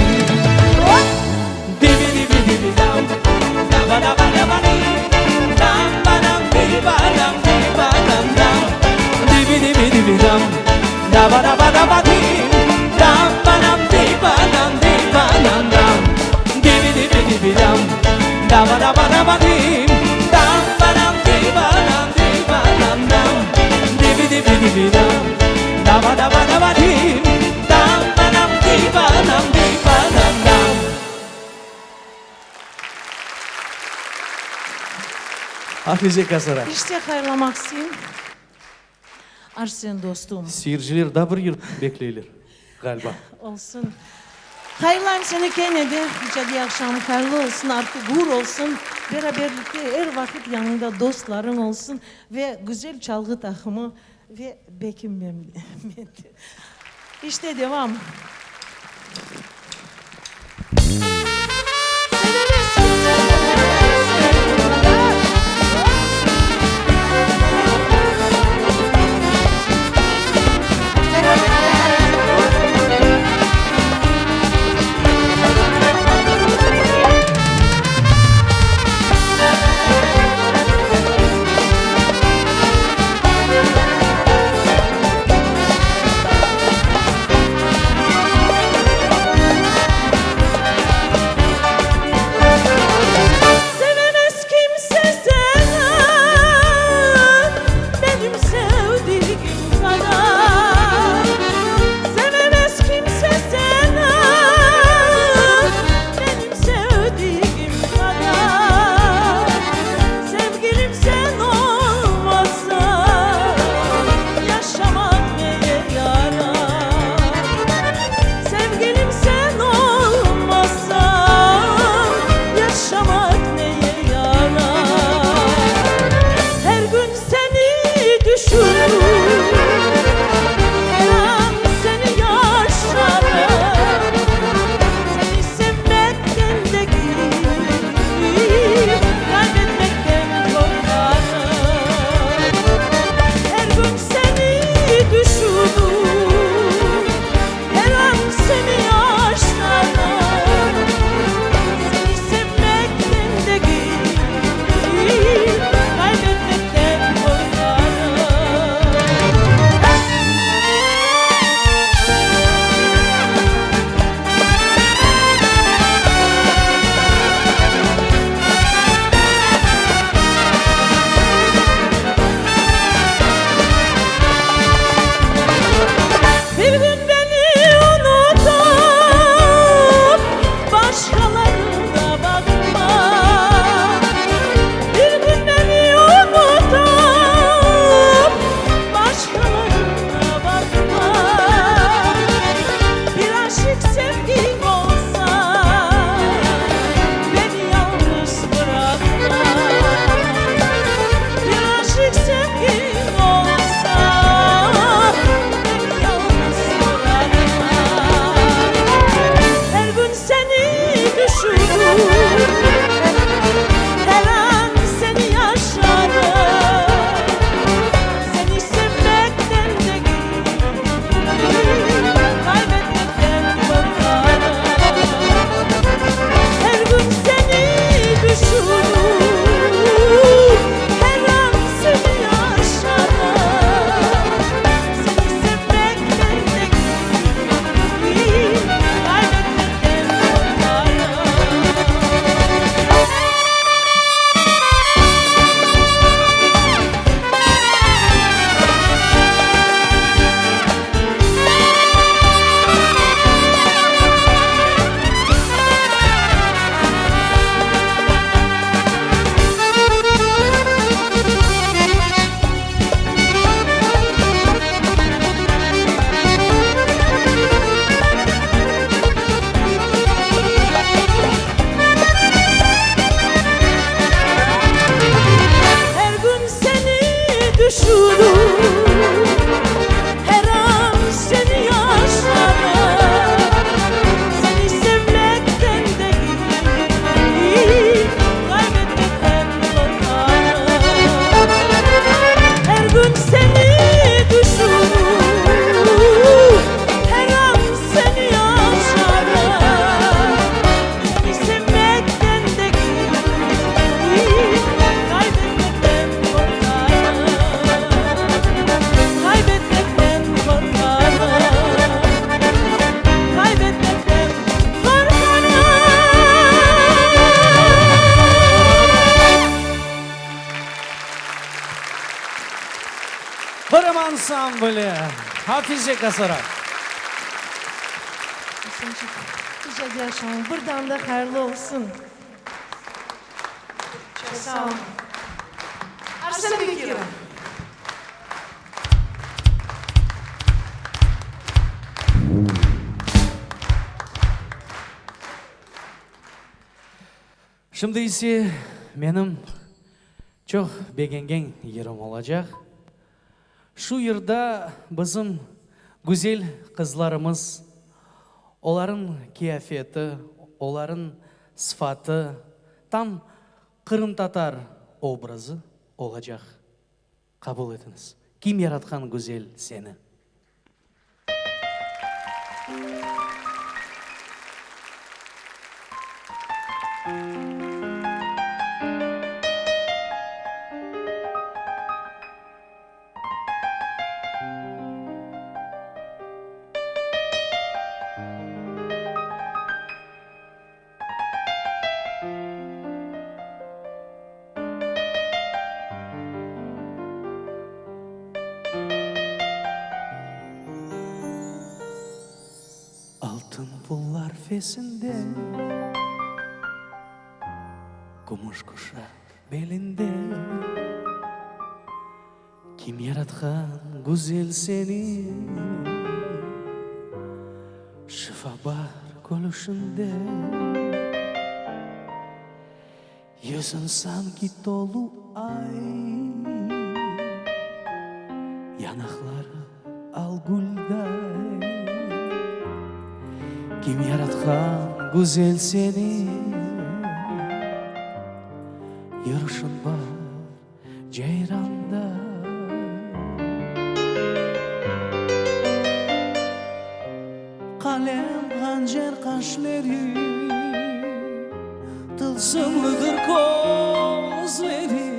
Divi-divi-divi-dam, daba-daba-daba-di, dam-ba-dam-di-ba-dam-di-ba-dam-dam, divi-divi-divi-dam, daba-daba-daba-di, dam-ba-dam-di-ba-dam-di-ba-dam-dam, divi-divi-divi-dam, daba-daba-daba-di, dam-ba-dam-di-ba-dam-di-ba-dam-dam, divi-divi-divi-dam, daba-daba-daba-di, dam-ba-dam-di-ba-dam-di-ba-dam-dam. Hafize Kasarak. İşte hayırlı Maksim. Arsen dostum. Seyirciler daha bir yıl bekleyilir galiba. Olsun. Hayırlar seni Kennedy. Yüce akşam hayırlı olsun. Artık uğur olsun. Beraberlikte her vakit yanında dostların olsun. Ve güzel çalgı takımı ve Bekim Mehmet. İşte devam. ansambli Hafize Kasarak. Güzel yaşam. Buradan da hayırlı olsun. Çok sağ olun. Arsene Bekir'e. Şimdi ise benim çok beğengen yerim olacak. Şu yerde bizim güzel kızlarımız, onların kıyafeti, onların sıfatı tam Kırım Tatar obrazı olacak. Kabul ediniz. Kim yaratkan güzel seni? Altın pullar fesinde, gümüş kuşak belinde. Kim yaratkan güzel seni? Şifa var gülüşünde. Yüzün sanki dolu ay, yanakları al gülday. Kim yaratkan güzel seni? Yürüyüşün var ceyranda. Kalem hançer kaşları, tılsımlıdır gözleri.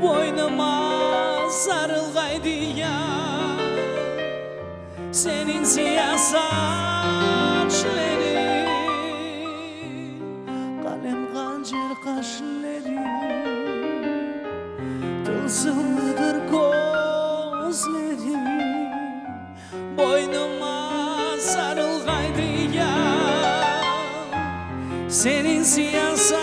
Boynuma sarılgaydı ya, senin siyah saçları. Kalem hançer kaşları, tılsımlıdır gözleri. Boynuma sarılgaydı ya, senin siyah saçları.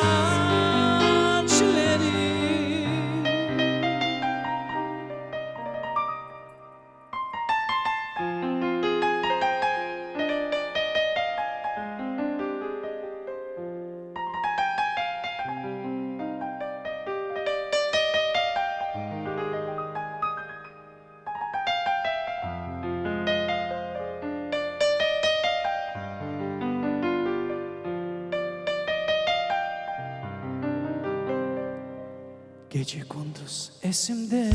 Gece gündüz esimde,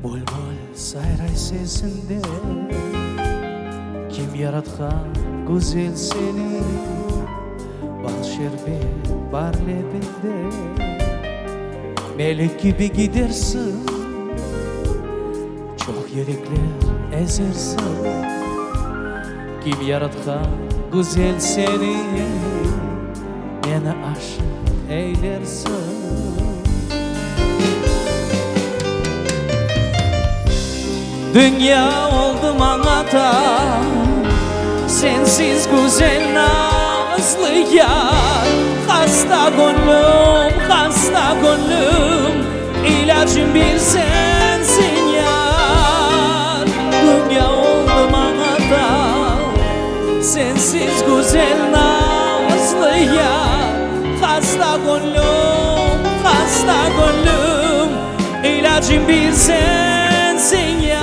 bol bol sayray sesinde. Kim yaratkan güzel seni? Bal şerbet var lebinde. Melek gibi gidersin, çok yürekler ezersin. Kim yaratkan güzel seni? Beni aşk eylersin. Dünya oldu bana da sensiz güzel nazlı yar. Hasta gönlüm ilacım bir sensin yar. Dünya oldu bana da sensiz güzel nazlı yar. Hasta gönlüm ilacım bir sensin ya.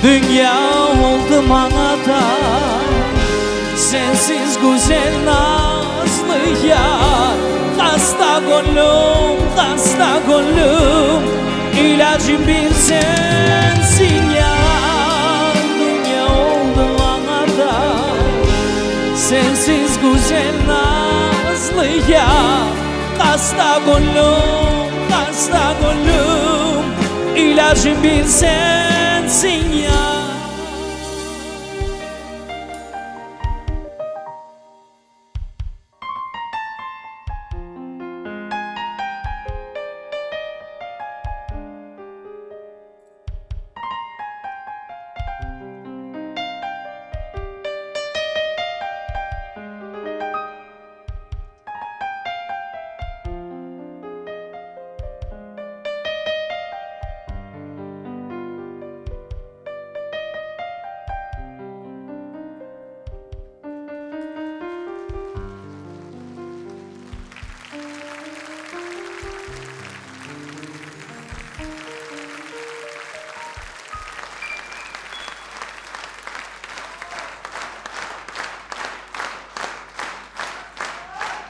Dünya oldu bana da sensiz güzel nazlı yar. Hasta gönlüm, ilacım bir sensin yar. Dünya oldu anada, sensiz güzel nazlı yar. Hasta gönlüm, ilacım bir sensin yar.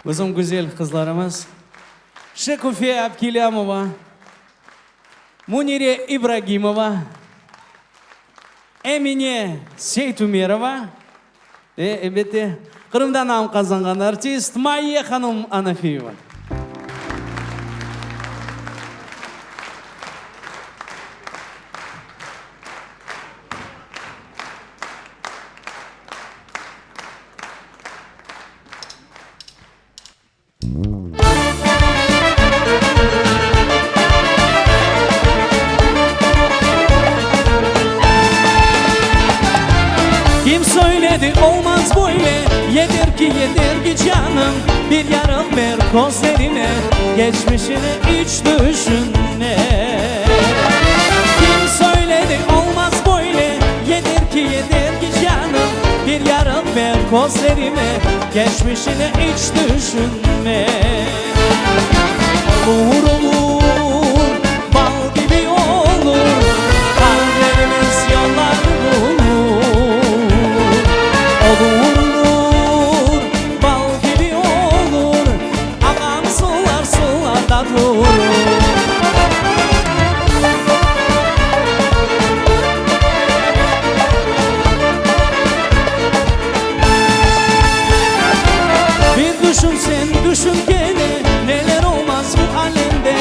Bizim güzel kızlarımız Şekufiye Abkilamova, Munire İbrahimova, Emine Seytumirova ve elbette Kırım'da nam kazangan artist Maiye Hanım Anafiyeva. Kim söyledi olmaz böyle, yeter ki canım. Bir yarım ver gözlerine, geçmişini hiç düşünme. Kim söyledi olmaz böyle, yeter ki canım. Bir yarım ver gözlerime, geçmişini hiç düşünme. Olur, bal gibi olur, kalplerimiz yollar bulur. Olur, bal gibi olur, akan sularda durur. Bir düşün gene, neler olmaz bu alemde.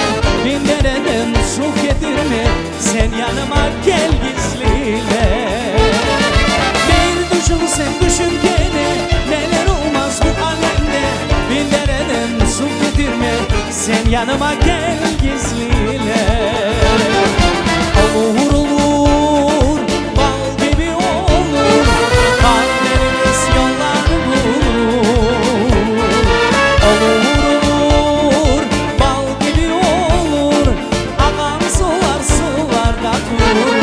Bin dereden su getirme, sen yanıma gel gizliyle. Bir düşün gene, neler olmaz bu alemde. Bin dereden su getirme, sen yanıma gel gizliyle. Olur, bal gibi olur, kalplerimiz yollar bulur. Olur, bal gibi olur, akan sularda durur.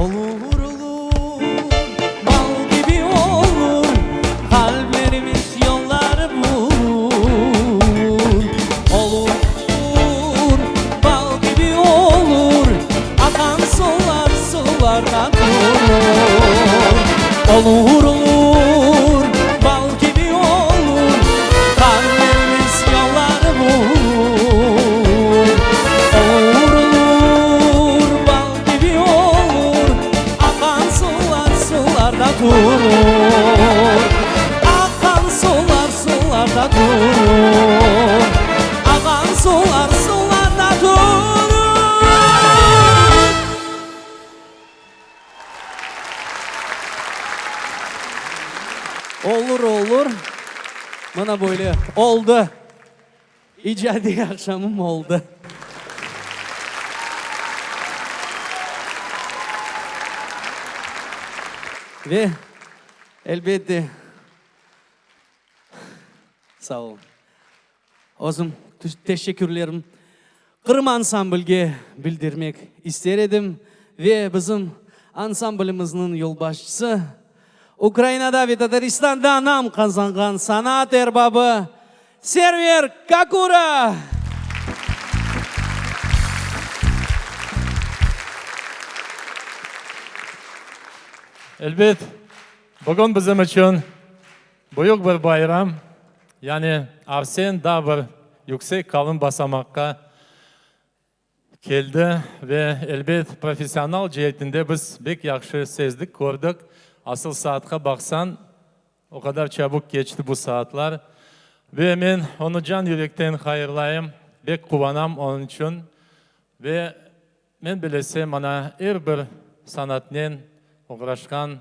Olur olur, bal gibi olur, kalplerimiz yolları bulur. Olur, bal gibi olur, akan sular sularda durur. Olur olur, bal gibi olur, kalplerimiz yolları bulur. Olur olur, bal gibi olur, akan sular sularda durur. Akan sular sularda durur. Akan sular sularda durur. Olur olur. Bana böyle oldu. İcadi akşamım oldu. Ve elbette sağ olun. Özüm teşekkürlerim Kırım Ansambl'ge bildirmek isterim ve bizim ansamblimizin yolbaşçısı Ukrayna'da ve Tataristan'da nam kazangan sanat erbabı Server Kakura. Elbet, bugün bizim için büyük bir bayram. Yani Arsen daha bir yüksek kalın basamakka geldi ve elbet profesyonel cihetinde biz bek yaxşı sezdik, gördük. Asıl saatka baksan o kadar çabuk geçti bu saatler. Ve ben onu can yürekten hayırlayım, bek kuvanam onun için. Ve ben bilesem bana her bir sanatnen uğraşkan,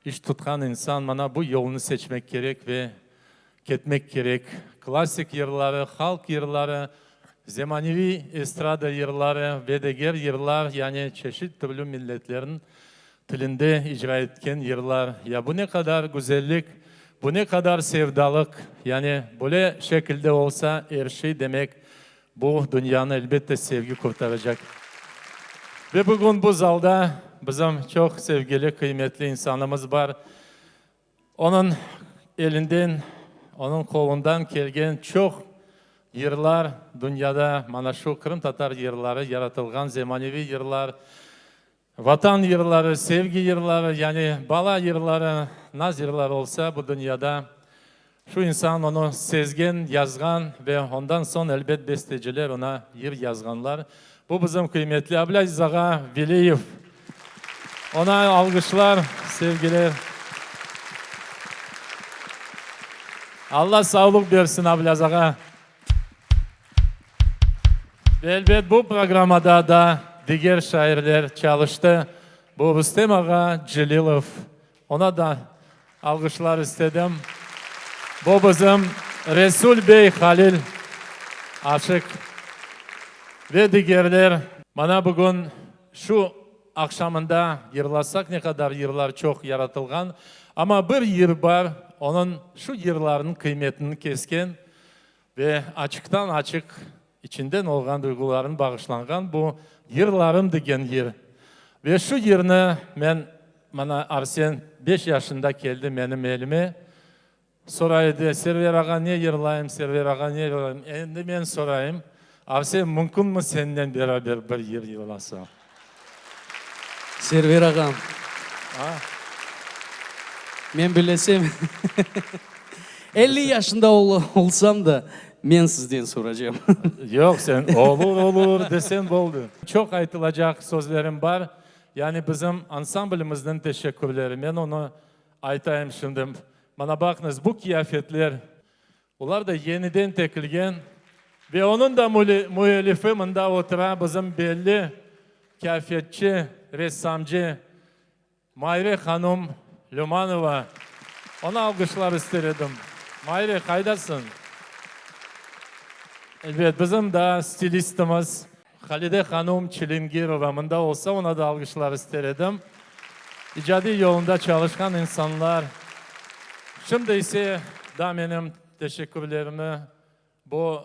iş tutkan insan bana bu yolunu seçmek gerek ve gitmek gerek. Klasik yerleri, halk yerleri, zemanevi estrada yerleri ve diğer yerler yani çeşit türlü milletlerin dilinde icra etken yerler. Ya bu ne kadar güzellik, bu ne kadar sevdalık. Yani böyle şekilde olsa her şey demek bu dünyanın elbette sevgi kurtaracak. Ve bugün bu zalda bizim çok sevgili, kıymetli insanımız var. Onun elinden, onun kolundan gelgen çok yerler dünyada, mana şu Kırım Tatar yerleri yaratılgan zemanevi yerler, vatan yerleri, sevgi yerleri, yani bala yerleri, naz yerleri olsa bu dünyada şu insan onu sezgen, yazgan ve ondan son elbet besteciler ona yer yazganlar. Bu bizim kıymetli Ablaziz Ağa Veliyev. Ona alkışlar, sevgiler. Allah sağlık versin Ablaziz Ağa. Ve elbet bu programda da diğer şairler çalıştı. Bu Rüstem Ağa Celilov. Ona da alkışlar istedim. Bu bizim Resul Bey Halil Aşık. Ve diğerler bana bugün şu akşamında yırlasak ne kadar yırlar çok yaratılgan. Ama bir yer var, onun şu yırların kıymetini kesken ve açıktan açık içinden olgan duyguların bağışlangan bu yırlarım degen yer. Ve şu yerini bana Arsen 5 yaşında geldi benim elime. Soraydı, Server Ağa ne yırlayım, Server Ağa ne yırlayım. Endi ben sorayım. Arsen mümkün mü senden beraber bir yer yırlasam? Server ağam. Men bilesem 50 yaşında olsam da men sizden soracağım. Yok sen olur desen oldu. Çok aytılacak sözlerim var. Yani bizim ansamblimizden teşekkürlerim. Ben onu aytayım şimdi. Bana bakınız bu kıyafetler, onlar da yeniden tekilgen ve onun da müellifi mında oturan bizim belli kıyafetçi, ressamcı Mayre Hanım Lumanova. Ona alkışlar istedim. Mayre kaydasın? Evet bizim de stilistimiz Halide Hanım Çilingirova mında olsa ona da alkışlar istedim. İcadi yolunda çalışkan insanlar. Şimdi ise da benim teşekkürlerimi bu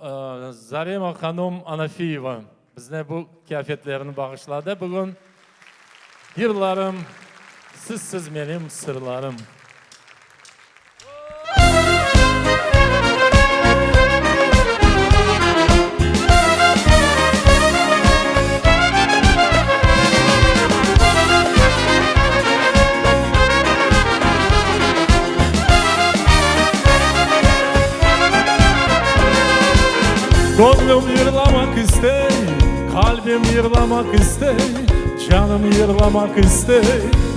Zarema Hanım Anafiyeva bizne bu kıyafetlerini bağışladı. Bugün Yıllarım, sizsiz benim sırlarım. Gönlüm yırlamak istey, kalbim yırlamak istey, canım yırlamak istey,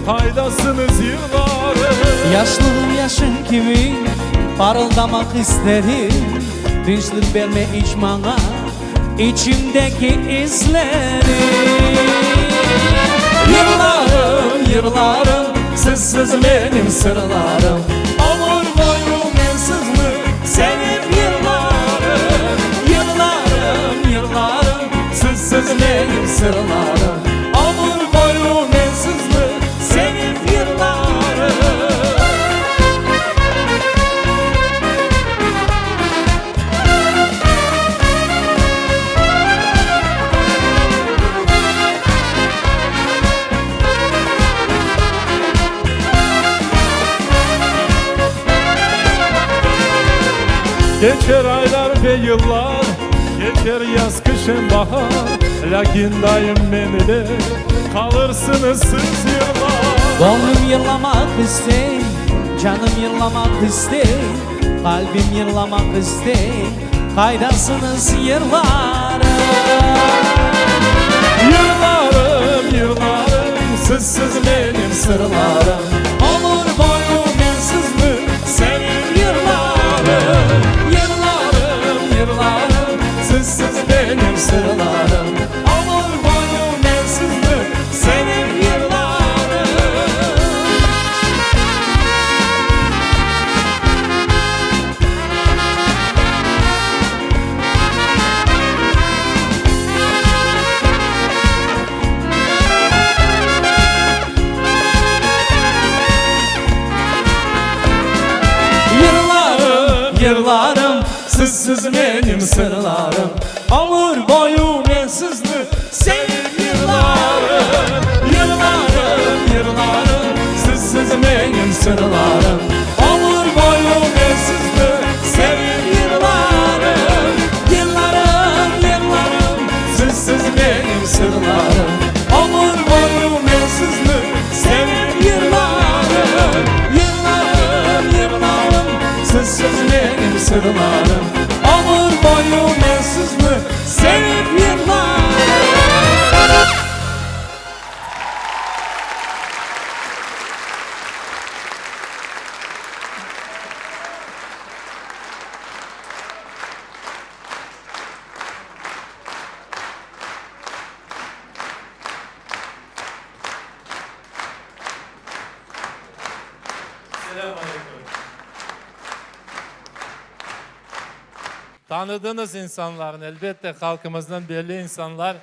haydasınız yılları. Yaşlılığım yaşın kimi parıldamak isterim. Dinçlik verme hiç bana içimdeki izleri. Yıllarım, yıllarım, sizsiz benim sırlarım. Ömür boyu bensiz mi senin yıllarım. Yıllarım, yıllarım, sizsiz benim sırlarım. Ömür boyu bensiz mi senin yıllarım. Geçer aylar ve yıllar, geçer yaz kışın bahar, lakin daim benimle kalırsınız siz yıllar. Gönlüm yırlamak istey, canım yırlamak istey, kalbim yırlamak istey, kaydasınız yıllarım. Yıllarım, yıllarım, sizsiz benim sırlarım. Ömür boyu bensiz mi senin yıllarım. Yıllarım, yıllarım, sizsiz benim sırlarım. Ömür boyu bensiz mi senin yıllarım. Yıllarım, yıllarım, sizsiz benim sırlarım. Ömür boyu bensiz mi senin yıllarım. Yıllarım, yıllarım, sizsiz benim sırlarım. Ömür boyu bensiz mi senin yıllarım. Yıllarım, yıllarım, sizsiz benim sırlarım. Ömür boyu bensiz mi senin yıllarım. Yıllarım, yıllarım, sizsiz benim sırlarım. Ömür boyu bensiz mi senin yıllarım. Tanıdığınız insanların, elbette halkımızdan belli insanlar.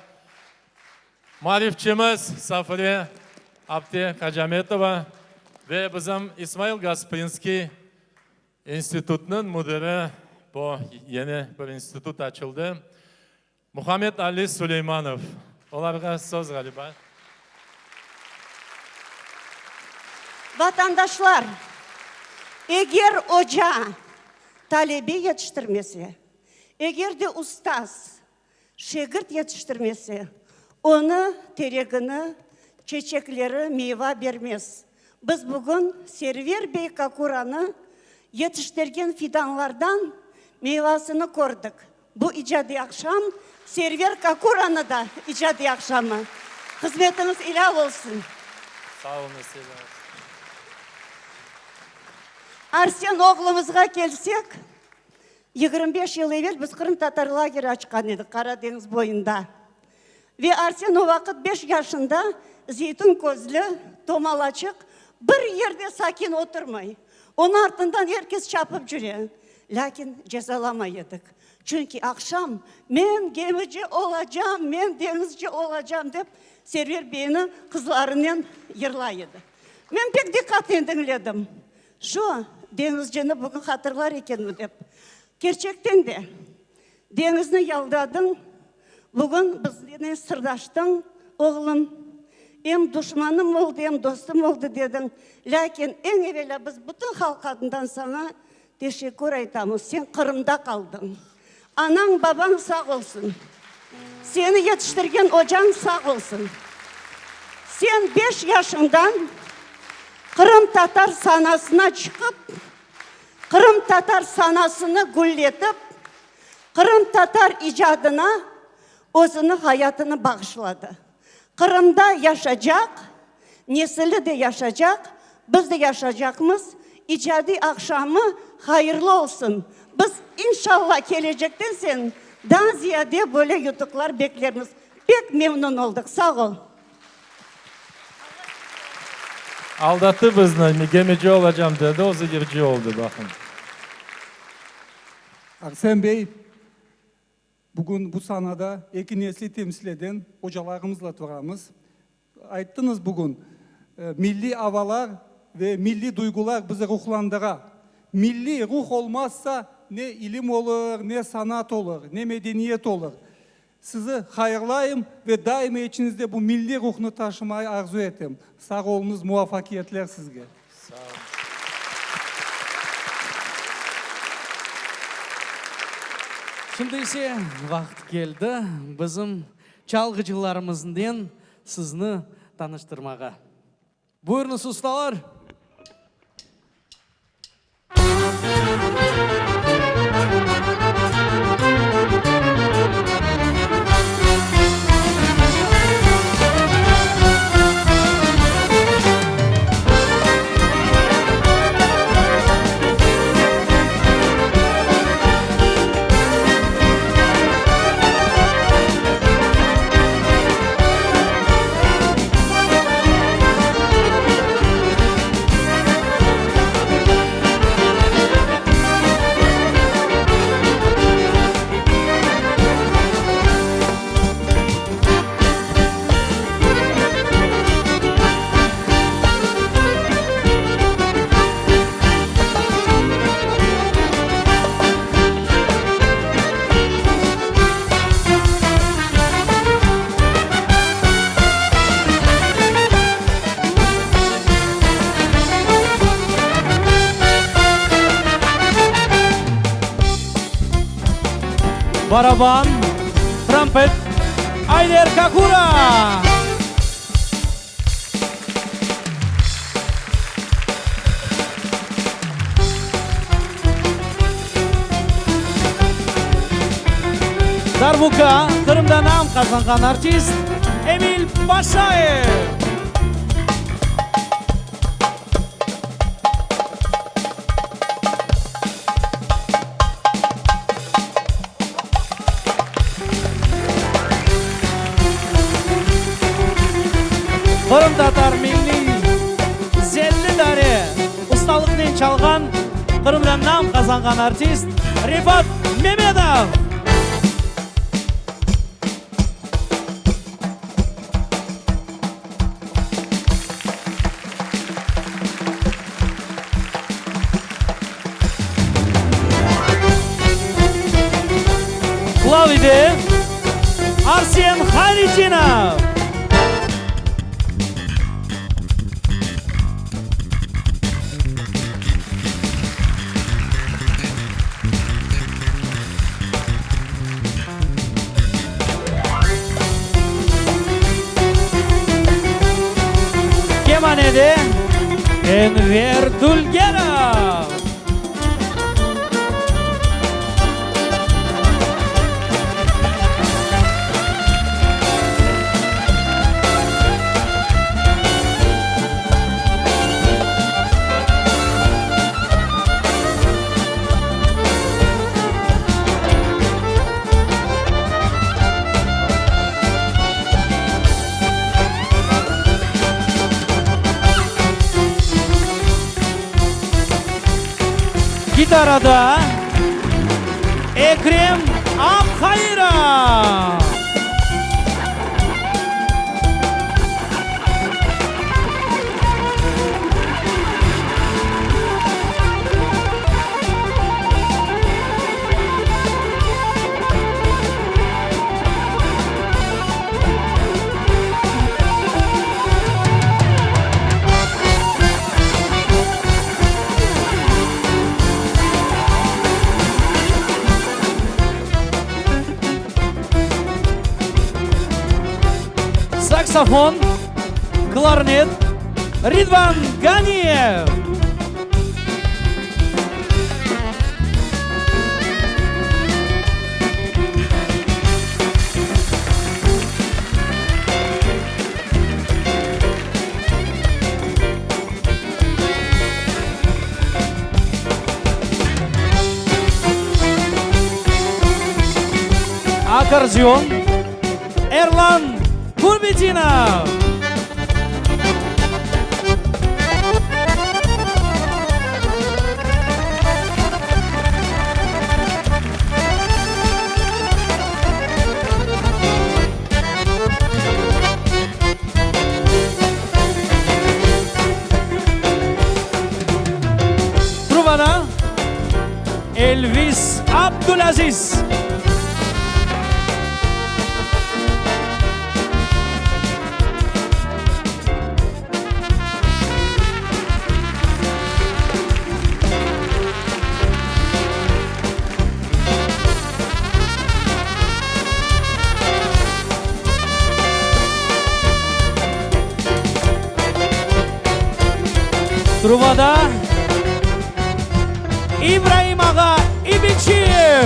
Marifçimiz Safire Abdi Kacametova ve bizim İsmail Gasprinski İnstitutunun müdürü, bu yeni bir institut açıldı. Muhammed Ali Süleymanov. Onlara söz galiba. Vatandaşlar, eğer hoca talebe yetiştirmesi, eğer de ustaz şagirt yetiştirmesi, onu teregini, çiçekleri meyve vermez. Biz bugün Server Bey Kakuran'ı yetiştirgen fidanlardan meyvasını gördük. Bu icadi akşam Server Kakuran'ı da icadi akşamı. Hizmetiniz ilah olsun. Sağ olun. Selam. Arsen oğlumuzga gelsek, 25 yıl evvel biz Kırım Tatar lageri açkan edik Karadeniz boyunda. Ve Arsen o vakit 5 yaşında zeytin gözlü, domalaçık, bir yerde sakin oturmay. Onun ardından herkes çapıp jüre. Lakin cezalamaydık. Çünkü akşam men gemici olacağım, men denizci olacağım deyip Server Bey'ini kızlarından yırlaydı. Ben pek dikkatle dinledim. Şu denizcini bugün hatırlar eken mi deyip. Gerçekten de denizni yaldadın. Bugün bizden sırdaştın oğlum. Hem düşmanım oldu, hem dostum oldu dedin. Lakin en evvela biz bütün halk adından sana teşekkür aytamız. Sen Kırım'da kaldın. Anan baban sağ olsun. Seni yetiştirgen hocan sağ olsun. Sen 5 yaşından Kırım Tatar sanasına çıkıp, Kırım Tatar sanasını gülletip, Kırım Tatar icadına özünü hayatını bağışladı. Kırım'da yaşayacak, nesili de yaşayacak, biz de yaşayacakmız. İcadi akşamı hayırlı olsun. Biz inşallah gelecekten sen daha ziyade böyle yutuklar beklerimiz. Pek memnun olduk. Sağ ol. Aldattı bizni, gemici olacağım dedi, o zigirci oldu bakın. Arsen Bey, bugün bu sanada iki nesli temsil eden hocalarımızla turamız. Ayttınız bugün, milli havalar ve milli duygular bizi ruhlandıra. Milli ruh olmazsa ne ilim olur, ne sanat olur, ne medeniyet olur. Sizi hayırlayım ve daima içinizde bu milli ruhunu taşımayı arzu ettim. Sağ olunuz, muvaffakiyetler sizge. Sağ olun. Şimdi ise vaqt geldi bizim çalgıcılarımızdan sizni tanıştırmağa. Buyurunuz ustalar. Baraban, trompet, Ayder Kakura. Darbuka, Kırım'da nam kazangan artist Emil Başayev. Kırım Tatar milli zelli dare ustalıkla çalgan Kırım'da nam kazangan artist Rifat Mehmetov. Klavide Arsen Hayritinov. Kemanede Enver Dulgerov. Gitarada Ekrem Akhayra. saksafon, klarnet Ridvan Ganiyev. Akordeon Erlan Kurbetdinov. Trubada Elvis Abdulaziz. Trubada İbrahim Ağa İbiçiyev.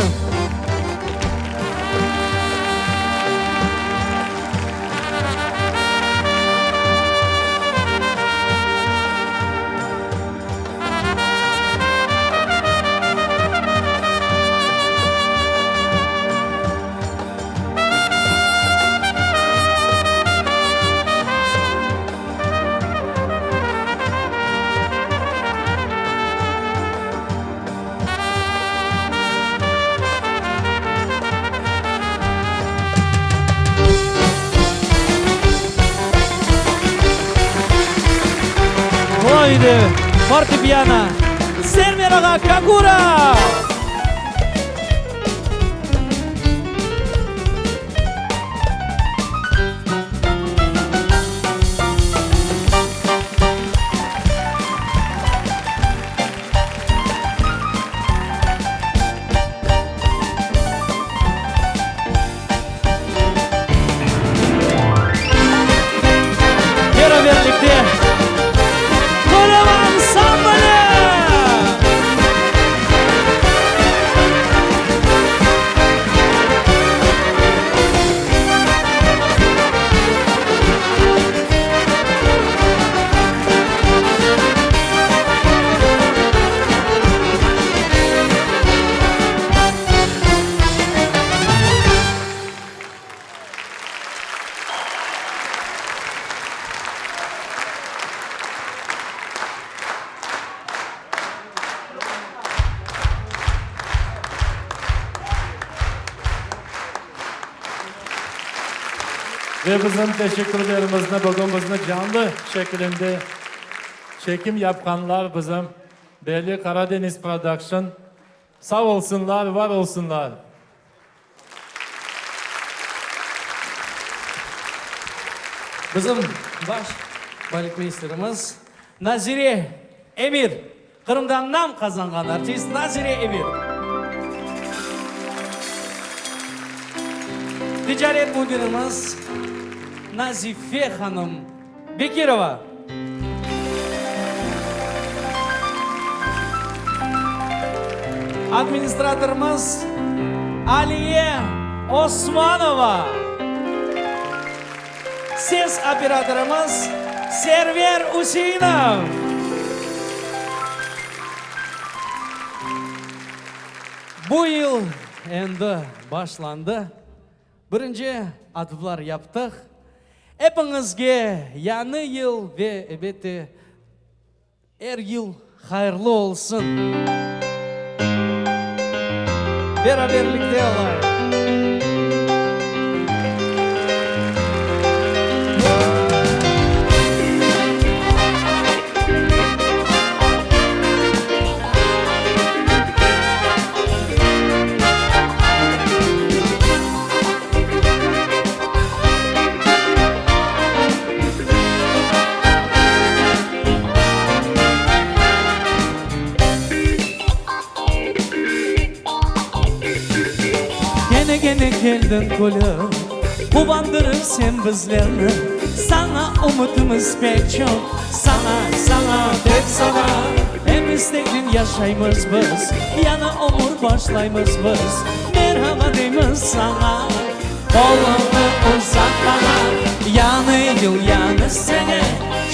Floyd fortepiano Server Ağa Kakura. Beraberlikte Kocaman Sambali. Ve bizim teşekkürlerimizni bugün bizni canlı şeklinde çekim yapanlar bizim Belli Karadeniz Production. Sağ olsunlar, var olsunlar. Bizim baş balikmeisterimiz Nazire Emir. Kırım'dan nam kazangan artist Nazire Emir. Ticaret müdürümüz Nazife Hanım Bekirova. Administratörümüz Aliye Osmanova. Ses operatörümüz Server Hüseyinov. Bu yıl endi başlandı. Birinci adımlar yaptık. Hepinizge yanı yıl ve elbette her yıl hayırlı olsun. Beraberlikte olayım. Gene geldin kulüm, Kuvandırır sen bizlerini. Sana umutumuz pek çok. Sana, tek sana. Hem istekli yaşayımız biz. Yana umur başlayımız biz. Merhaba deyimiz sana. Kolunu uzat bana. Yanı yıl yanı sene.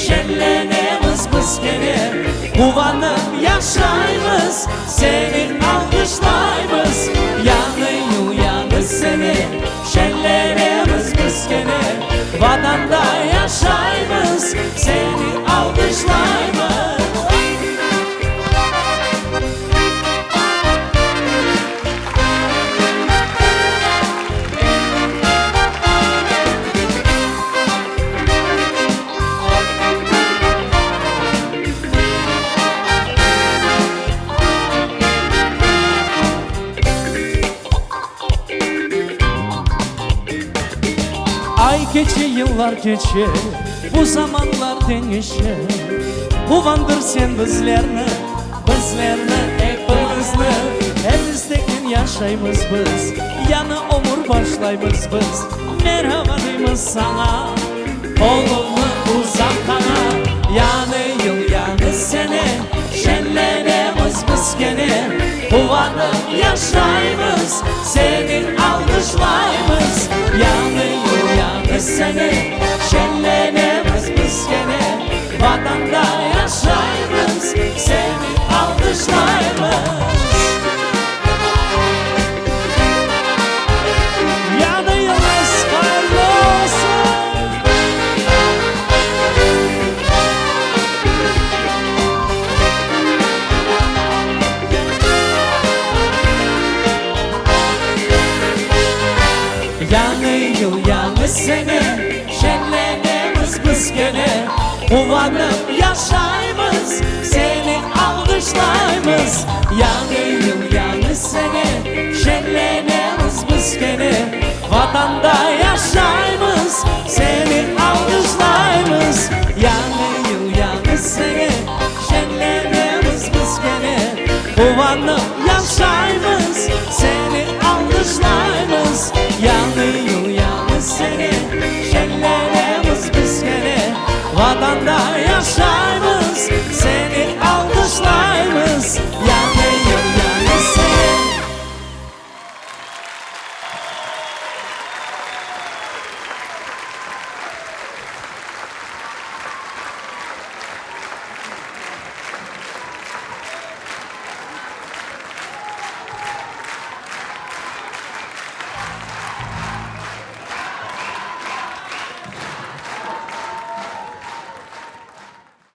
Şenlenemiz biz gene. Kuvanıp yaşayımız. Seni alkışlayımız. Yanı yıl yanı sene. Şenlenemiz biz gene. Vatanda yaşayımız. Seni alkışlayımız. Ay geçe yıllar geçe, bu zamanlar değişir. Kuvandır sen bizlerini, hepimizni. Hep istekli yaşayımız biz. Yana umur başlayımız biz. Merhaba deyimiz sana. Kolunu uzat bana. Yanı yıl yanı sene. Şenlenemiz biz gene. Kuvanıp yaşayımız. Seni alkışlayımız. Yanı yıl yanı sene. Şenlenemiz biz gene. Vatanda yaşayımız. Seni alkışlayımız. Yanı yılımız hayırlı olsun. Yanı yıl yanı sene. Şenlenemiz biz gene. Kuvanıp yaşayımız. Seni alkışlayımız. Yanı yıl yanı sene. Şenlenemiz biz gene. Vatanda yaşayımız. Seni alkışlayımız. Yanı yıl yanı sene. Şenlenemiz biz gene. Kuvanıp yaşayımız. Seni alkışlayımız. Yanı yıl yanı sene. Şenlenemiz biz gene. Vatanda yaşayımız.